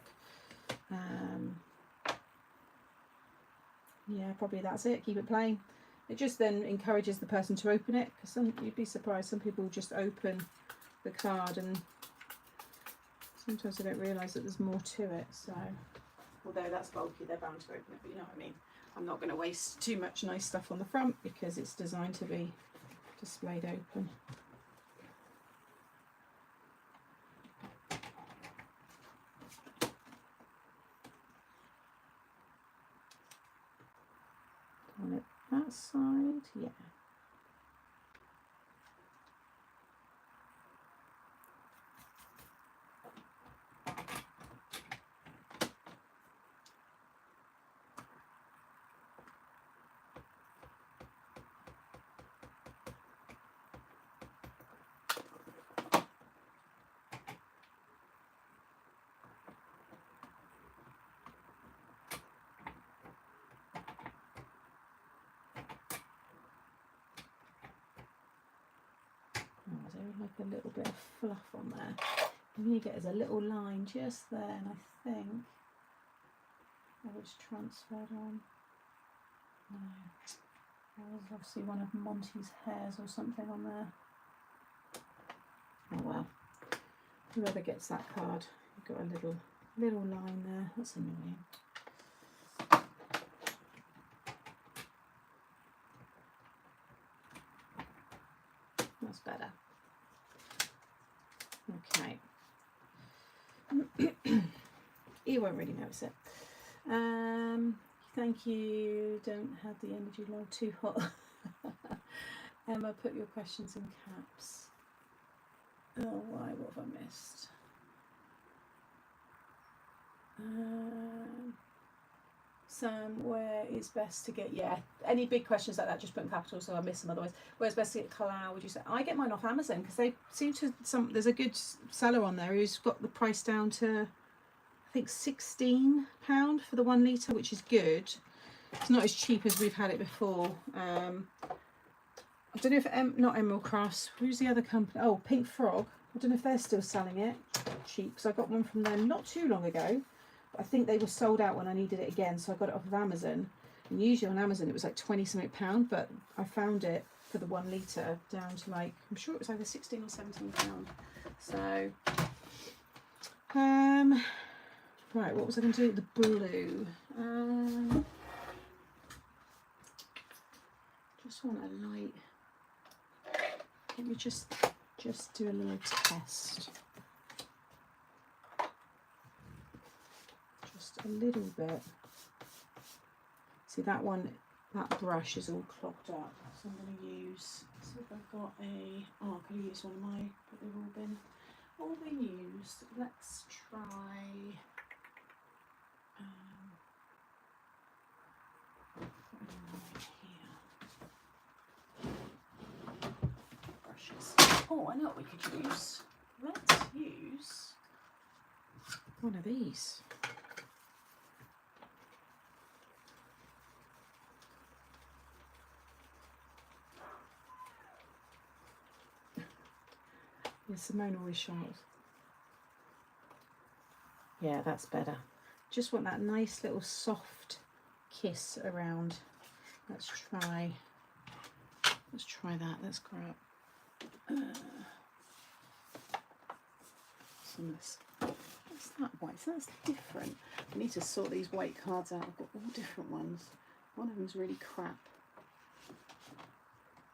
[SPEAKER 1] Yeah, probably that's it. Keep it plain. It just then encourages the person to open it, because you'd be surprised, some people just open the card and sometimes they don't realise that there's more to it. So, although that's bulky, they're bound to open it, but you know what I mean. I'm not going to waste too much nice stuff on the front because it's designed to be displayed open. On it that side, yeah. Like a little bit of fluff on there. And you get as a little line just there, and I think it's transferred on. No, there was obviously one of Monty's hairs or something on there. Oh well, whoever gets that card, you've got a little line there. That's annoying. That's better. Okay. You won't really notice it. Thank you. Don't have the energy low, too hot. Emma, put your questions in caps. Oh, why? What have I missed? Sam, where is best to get, yeah, any big questions like that, just put in capital so I miss them otherwise. Where's best to get colour, would you say? I get mine off Amazon because they seem to, there's a good seller on there who's got the price down to, I think, £16 for the 1 litre, which is good. It's not as cheap as we've had it before. I don't know if, not Emerald Crafts, who's the other company? Oh, Pink Frog. I don't know if they're still selling it cheap, because I got one from them not too long ago. I think they were sold out when I needed it again, so I got it off of Amazon. And usually on Amazon it was like 20 something £, but I found it for the 1 litre down to, like, I'm sure it was either 16 or 17 £. So, right, what was I going to do? The blue. Just want a light. Let me just do a little test. A little bit. See, that one, that brush is all clogged up, so I'm going to use, see if I've got a, oh, I could have used one of my, but they've all been used. Let's try, here. Brushes. Oh, I know what we could use. Let's use one of these. Yeah, Simone always shouts. Yeah, that's better. just want that nice little soft kiss around. Let's try that. Let's grab some of this. What's that white? So that's different. I need to sort these white cards out. I've got all different ones. One of them's really crap.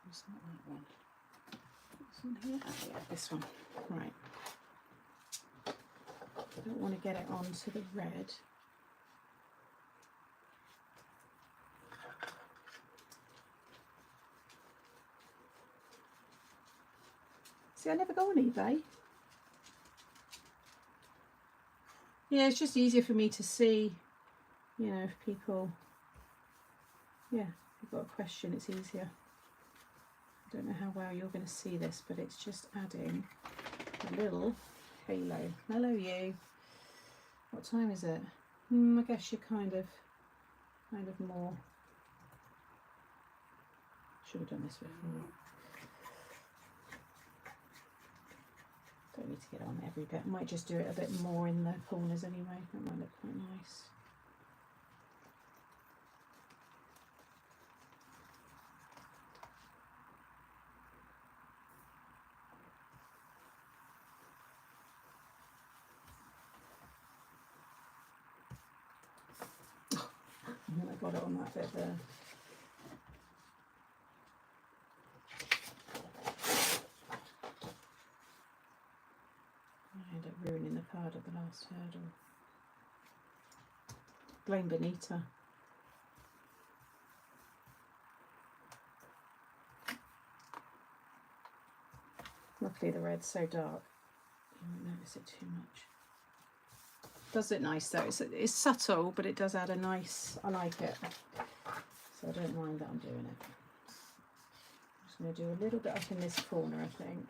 [SPEAKER 1] It's not that one. This one here? Oh yeah, this one. Right. I don't want to get it onto the red. See, I never go on eBay. Yeah, it's just easier for me to see, you know, if people, yeah, if you've got a question, it's easier. I don't know how well you're going to see this, but it's just adding a little halo. Hello, you. What time is it? I guess you're kind of more. Should have done this before. Don't need to get on every bit. I might just do it a bit more in the corners anyway. That might look quite nice. I got it on that bit there. I end up ruining the card at the last hurdle. Blame Benita. Luckily the red's so dark, you won't notice it too much. Does look nice though. It's subtle, but it does add a nice, I like it. So I don't mind that I'm doing it. I'm just going to do a little bit up in this corner, I think.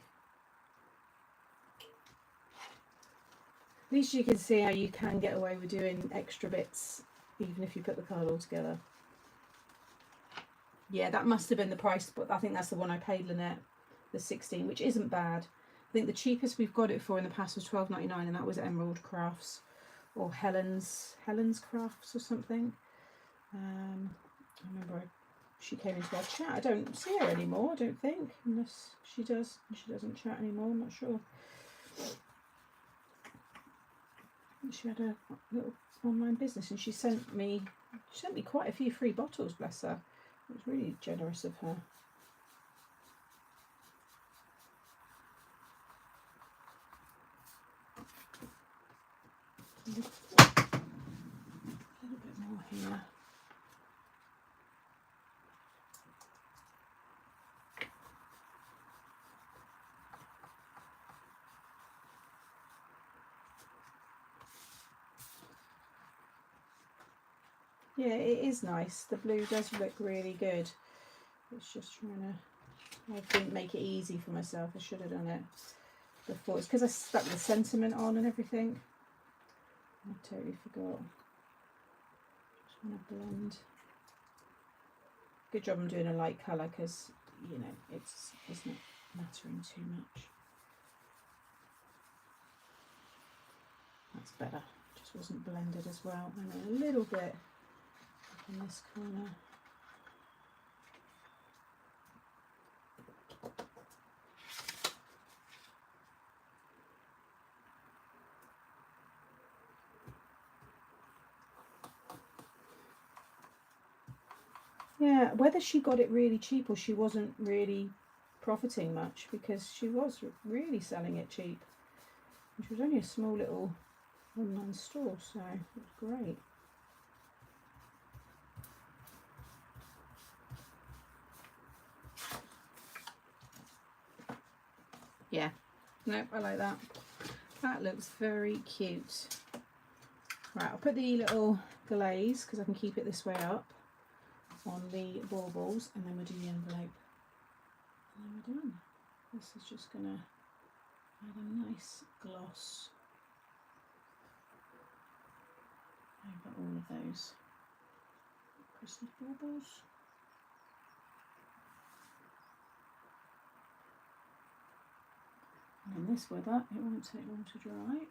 [SPEAKER 1] At least you can see how you can get away with doing extra bits, even if you put the card all together. Yeah, that must have been the price, but I think that's the one I paid Lynette, the 16, which isn't bad. I think the cheapest we've got it for in the past was $12.99, and that was Emerald Crafts or Helen's Crafts or something. I remember she came into our chat. I don't see her anymore, I don't think, unless she does. She doesn't chat anymore, I'm not sure. She had a little online business, and she sent me quite a few free bottles, bless her. It was really generous of her. A little bit more here. Yeah, it is nice. The blue does look really good. It's just trying to, I didn't make it easy for myself. I should have done it before. It's because I stuck the sentiment on and everything. I totally forgot. Just want to blend. Good job I'm doing a light colour, because, you know, it's not mattering too much. That's better. Just wasn't blended as well. And a little bit in this corner. Yeah, whether she got it really cheap or she wasn't really profiting much, because she was really selling it cheap. And she was only a small little online store, so it was great. Yeah, nope, I like that. That looks very cute. Right, I'll put the little glaze, because I can keep it this way up, on the baubles, and then we'll do the envelope. And then we're done. This is just going to add a nice gloss over all of those Christmas baubles. And in this weather, it won't take long to dry.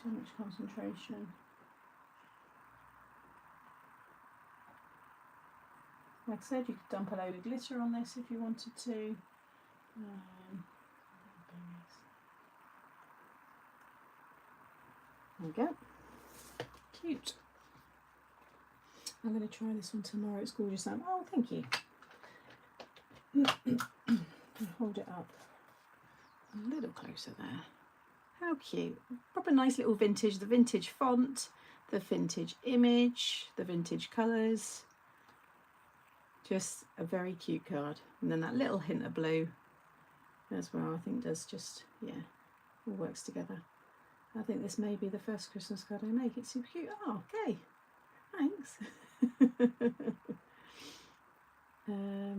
[SPEAKER 1] Too much concentration. Like I said, you could dump a load of glitter on this if you wanted to. There we go. Cute. I'm going to try this one tomorrow. It's gorgeous. Oh, thank you. Hold it up a little closer there. How cute. Proper nice little vintage. The vintage font, the vintage image, the vintage colours. Just a very cute card. And then that little hint of blue as well, I think does just, yeah, all works together. I think this may be the first Christmas card I make. It's super cute. Oh, okay. Thanks.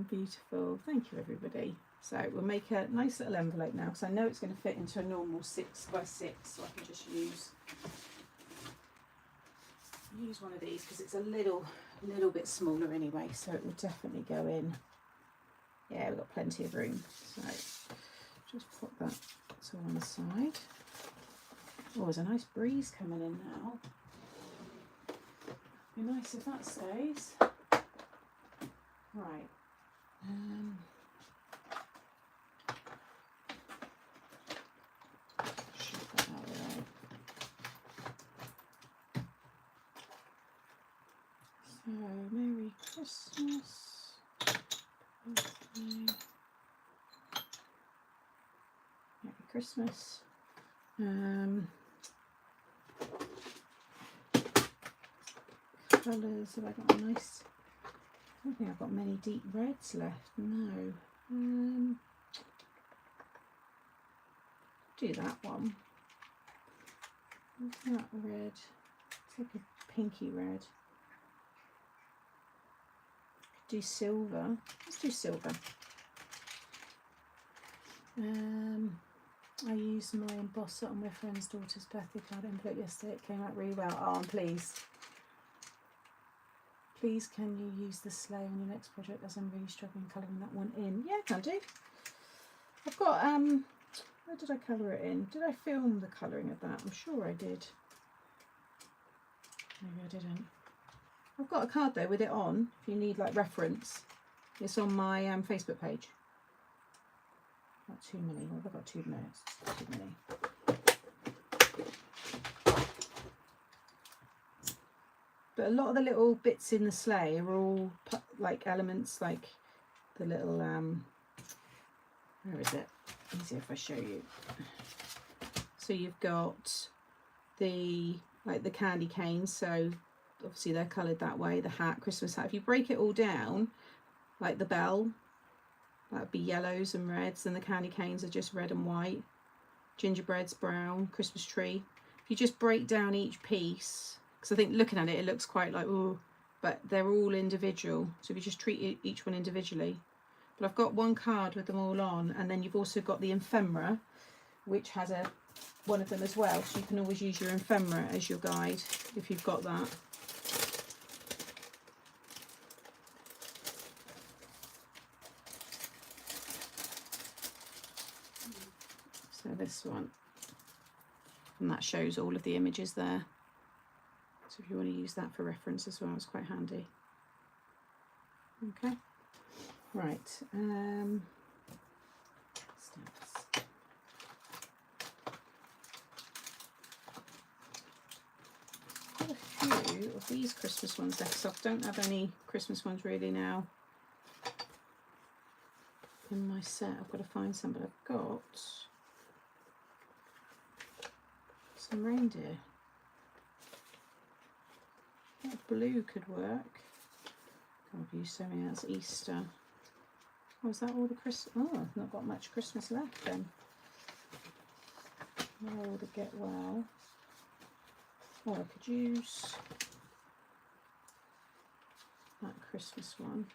[SPEAKER 1] Beautiful. Thank you, everybody. So we'll make a nice little envelope now, because I know it's going to fit into a normal 6 by 6, so I can just use one of these, because it's a little bit smaller anyway, so it will definitely go in. Yeah, we've got plenty of room. So just put that to one side. Oh, there's a nice breeze coming in now. Be nice if that stays. Right. Shove that out of the way. So, Merry Christmas. Birthday. Merry Christmas. Colours, have I got a nice... I don't think I've got many deep reds left, no. Do that one. What's that red? It's like a pinky red. Could do silver. Let's do silver. I used my embosser on my friend's daughter's birthday card envelope yesterday. It came out really well. Oh, I'm pleased. Please, can you use the sleigh on your next project, as I'm really struggling colouring that one in? Yeah, can do. I've got, where did I colour it in? Did I film the colouring of that? I'm sure I did. Maybe I didn't. I've got a card though with it on, if you need like reference. It's on my Facebook page. Not too many. Well, I've got 2 minutes. Too many. But a lot of the little bits in the sleigh are all like elements, like the little, where is it? Easier if I show you. So you've got the, like the candy canes, so obviously they're coloured that way, the hat, Christmas hat. If you break it all down, like the bell, that would be yellows and reds, and the candy canes are just red and white. Gingerbread's brown, Christmas tree. If you just break down each piece, because I think looking at it, it looks quite like, oh, but they're all individual. So if you just treat each one individually. But I've got one card with them all on, and then you've also got the ephemera, which has one of them as well. So you can always use your ephemera as your guide if you've got that. So this one, and that shows all of the images there. So if you want to use that for reference as well, it's quite handy. Okay, right. Stamps. Got a few of these Christmas ones left, so I don't have any Christmas ones really now in my set. I've got to find some, but I've got some reindeer. That blue could work. God, you so many. That's Easter. Oh, is that all the Christmas? Oh, I've not got much Christmas left then. Oh, the get well. Oh, I could use that Christmas one.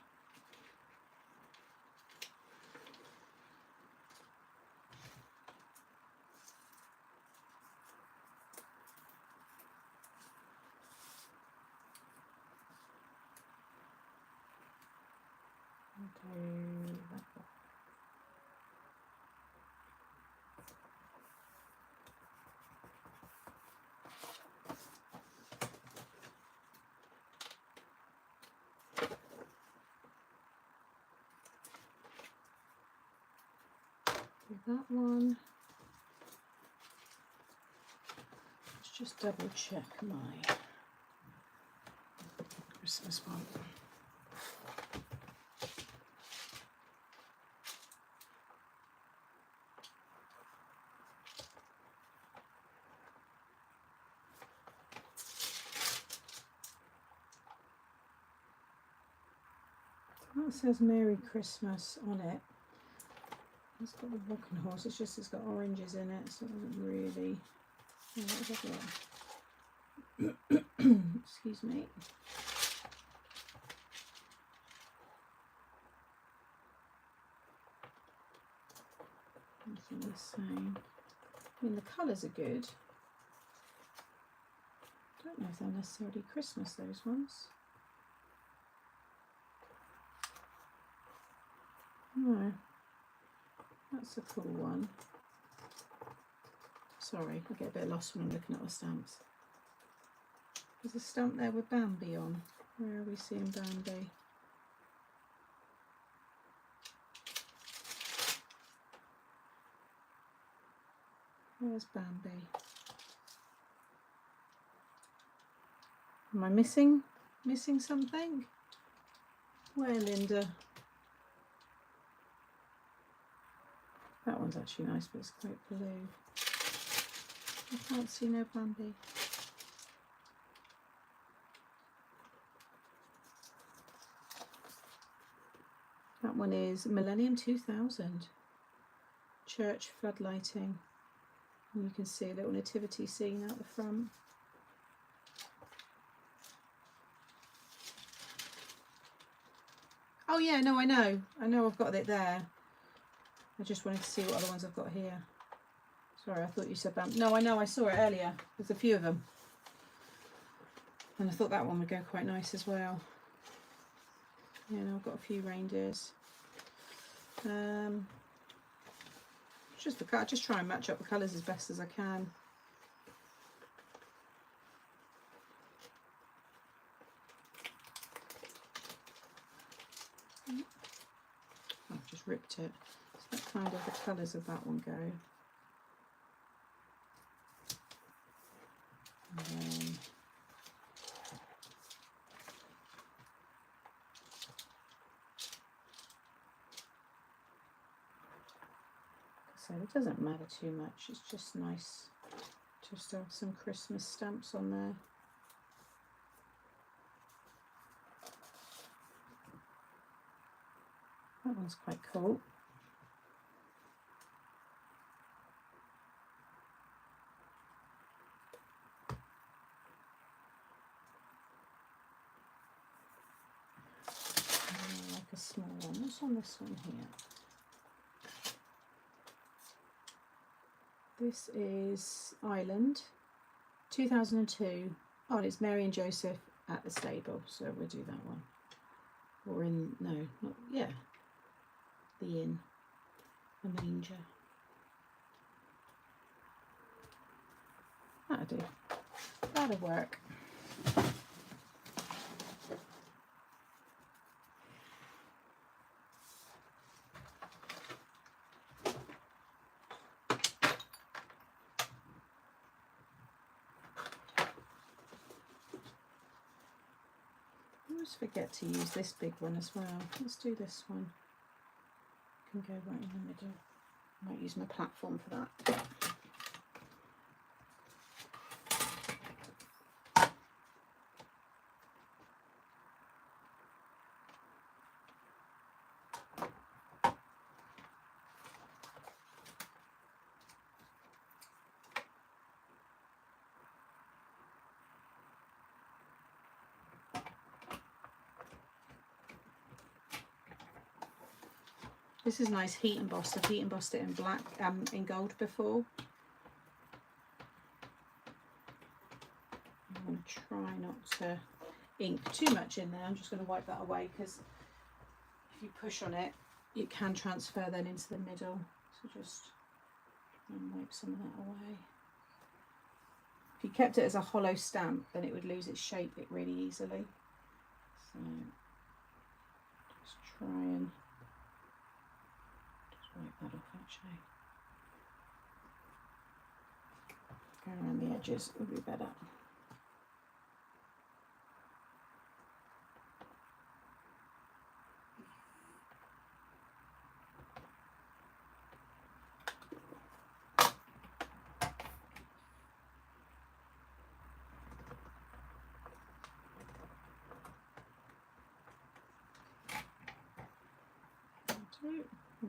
[SPEAKER 1] Do that one. Let's just double check my Christmas one. That says Merry Christmas on it. It's got the rocking horse, it's got oranges in it, so it doesn't really. Excuse me. Nothing the same. I mean, the colours are good. I don't know if they're necessarily Christmas, those ones. No. That's a cool one. Sorry, I get a bit lost when I'm looking at the stamps. There's a stamp there with Bambi on. Where are we seeing Bambi? Where's Bambi? Am I missing something? Where, Linda? That one's actually nice, but it's quite blue. I can't see no Bambi. That one is Millennium 2000. Church floodlighting. And you can see a little nativity scene out the front. Oh yeah, no, I know I've got it there. I just wanted to see what other ones I've got here. Sorry, I thought you said Bambi. No, I know, I saw it earlier. There's a few of them. And I thought that one would go quite nice as well. Yeah, no, I've got a few reindeers. Just try and match up the colours as best as I can. I've just ripped it. So that kind of the colours of that one go. And then so it doesn't matter too much, it's just nice just to have some Christmas stamps on there. That one's quite cool. Like a small one. What's on this one here? This is Ireland, 2002. Oh, and it's Mary and Joseph at the stable, so we'll do that one. Or in, no, not, yeah, the inn, the manger. That'll do. That'll work. I always forget to use this big one as well. Let's do this one. Can go right in the middle. I might use my platform for that. This is nice heat embossed. I've heat embossed it in black, in gold before. I'm going to try not to ink too much in there. I'm just going to wipe that away because if you push on it, it can transfer then into the middle. So just wipe some of that away. If you kept it as a hollow stamp, then it would lose its shape really easily. So just try and wipe that off actually. Going around the edges would be better.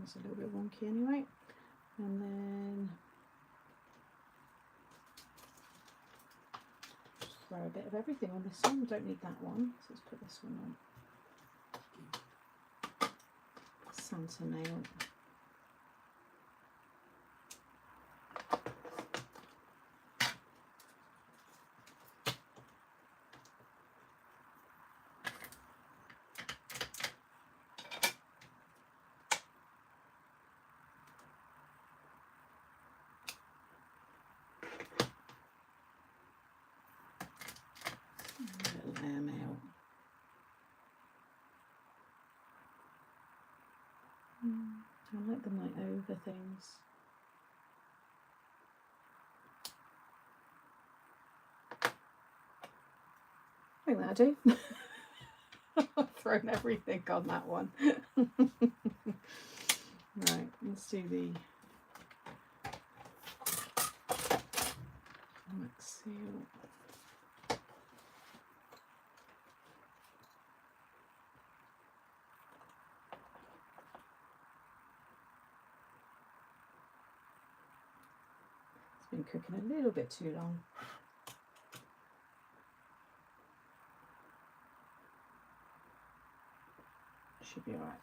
[SPEAKER 1] It's a little bit wonky anyway, and then just throw a bit of everything on this one. We don't need that one, so let's put this one on. Santa nail. Little airmail. I like them like over things. I think that'll do. I've thrown everything on that one. Right, let's do the wax seal. It's been cooking a little bit too long. Should be alright.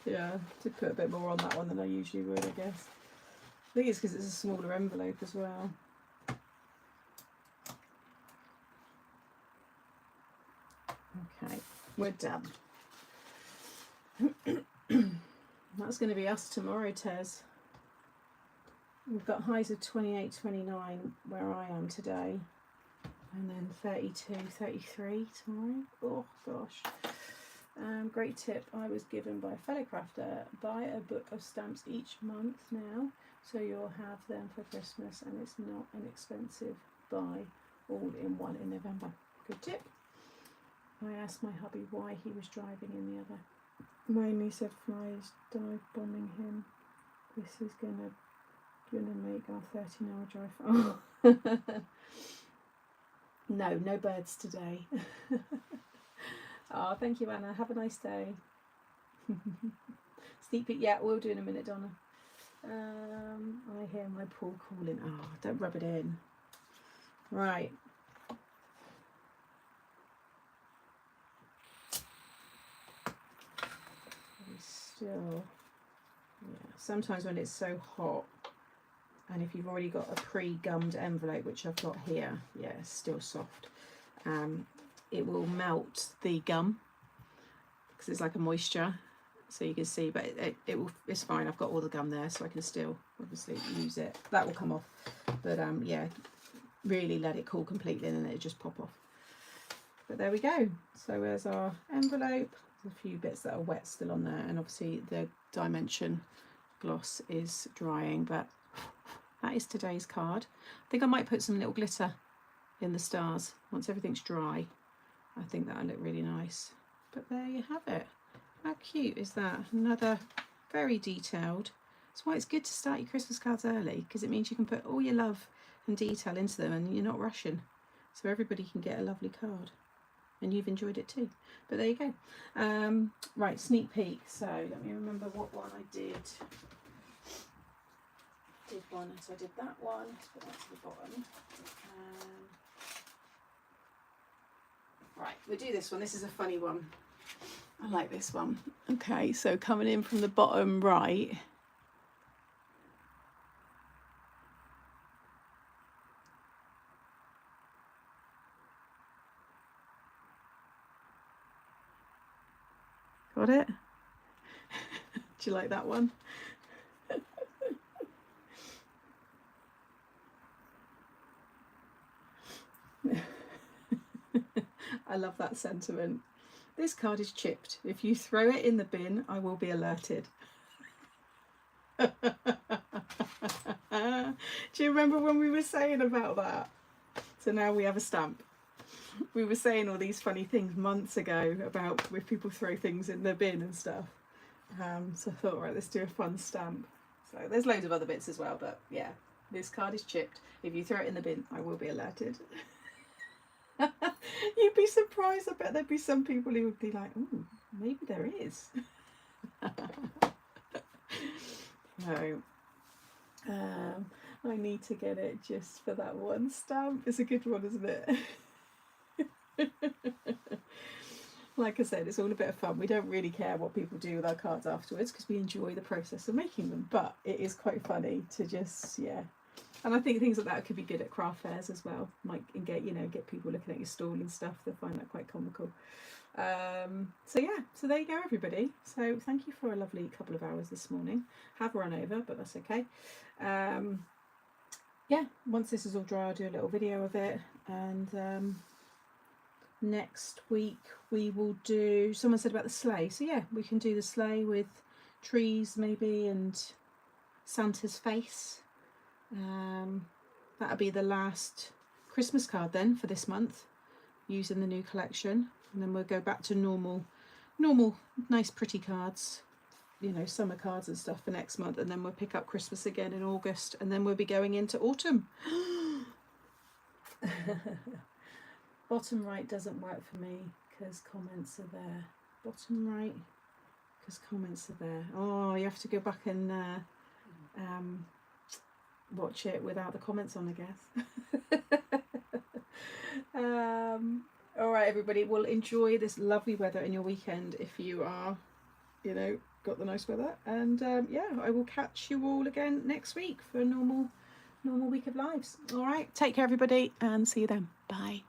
[SPEAKER 1] Yeah, to put a bit more on that one than I usually would, I guess. I think it's because it's a smaller envelope as well. Okay, we're done. That's going to be us tomorrow, Tez. We've got highs of 28, 29 where I am today, and then 32, 33 tomorrow. Oh gosh. Great tip I was given by a fellow crafter: buy a book of stamps each month now, so you'll have them for Christmas, and it's not an expensive buy all in one in November. Good tip. I asked my hubby why he was driving in the other. Mamie said flies dive bombing him. This is gonna make our 13-hour drive. Oh. No birds today. Oh, thank you, Anna. Have a nice day. Sneak peek, yeah, we'll do in a minute, Donna. I hear my pool calling. Oh, don't rub it in. Right. Still, yeah. Sometimes when it's so hot, and if you've already got a pre-gummed envelope, which I've got here, yeah, it's still soft. It will melt the gum because it's like a moisture, so you can see, but it's fine. I've got all the gum there, so I can still obviously use it. That will come off, but yeah, really let it cool completely and then it'll just pop off. But there we go. So there's our envelope. There's a few bits that are wet still on there, and obviously the dimension gloss is drying, but that is today's card. I think I might put some little glitter in the stars once everything's dry. I think that'll look really nice. But there you have it. How cute is that? Another very detailed. That's why it's good to start your Christmas cards early, because it means you can put all your love and detail into them and you're not rushing. So everybody can get a lovely card. And you've enjoyed it too. But there you go. Right, sneak peek. So let me remember what one I did. So I did that one. Let's put that to the bottom. Right, we'll do this one. This is a funny one. I like this one. Okay, so coming in from the bottom right. Got it? Do you like that one? I love that sentiment. This card is chipped. If you throw it in the bin, I will be alerted. Do you remember when we were saying about that? So now we have a stamp. We were saying all these funny things months ago about if people throw things in the bin and stuff. So I thought, right, let's do a fun stamp. So there's loads of other bits as well, but yeah, this card is chipped. If you throw it in the bin, I will be alerted. You'd be surprised. I bet there'd be some people who would be like, "Ooh, maybe there is." No. I need to get it just for that one stamp. It's a good one, isn't it? Like I said, it's all a bit of fun. We don't really care what people do with our cards afterwards because we enjoy the process of making them, but it is quite funny to just, yeah. And I think things like that could be good at craft fairs as well. Might get, you know, get people looking at your stall and stuff. They'll find that quite comical. So yeah, so there you go, everybody. So thank you for a lovely couple of hours this morning. Have run over, but that's okay. Yeah, once this is all dry, I'll do a little video of it. And next week we will do, someone said about the sleigh. So yeah, we can do the sleigh with trees maybe and Santa's face. That'll be the last Christmas card then for this month, using the new collection, and then we'll go back to normal nice pretty cards, you know, summer cards and stuff for next month, and then we'll pick up Christmas again in August, and then we'll be going into autumn. Bottom right doesn't work for me because comments are there. Bottom right because comments are there. Oh, you have to go back and watch it without the comments on, I guess. All right, everybody, well, enjoy this lovely weather in your weekend if you are, you know, got the nice weather. And yeah, I will catch you all again next week for a normal week of lives. All right, take care, everybody, and see you then. Bye.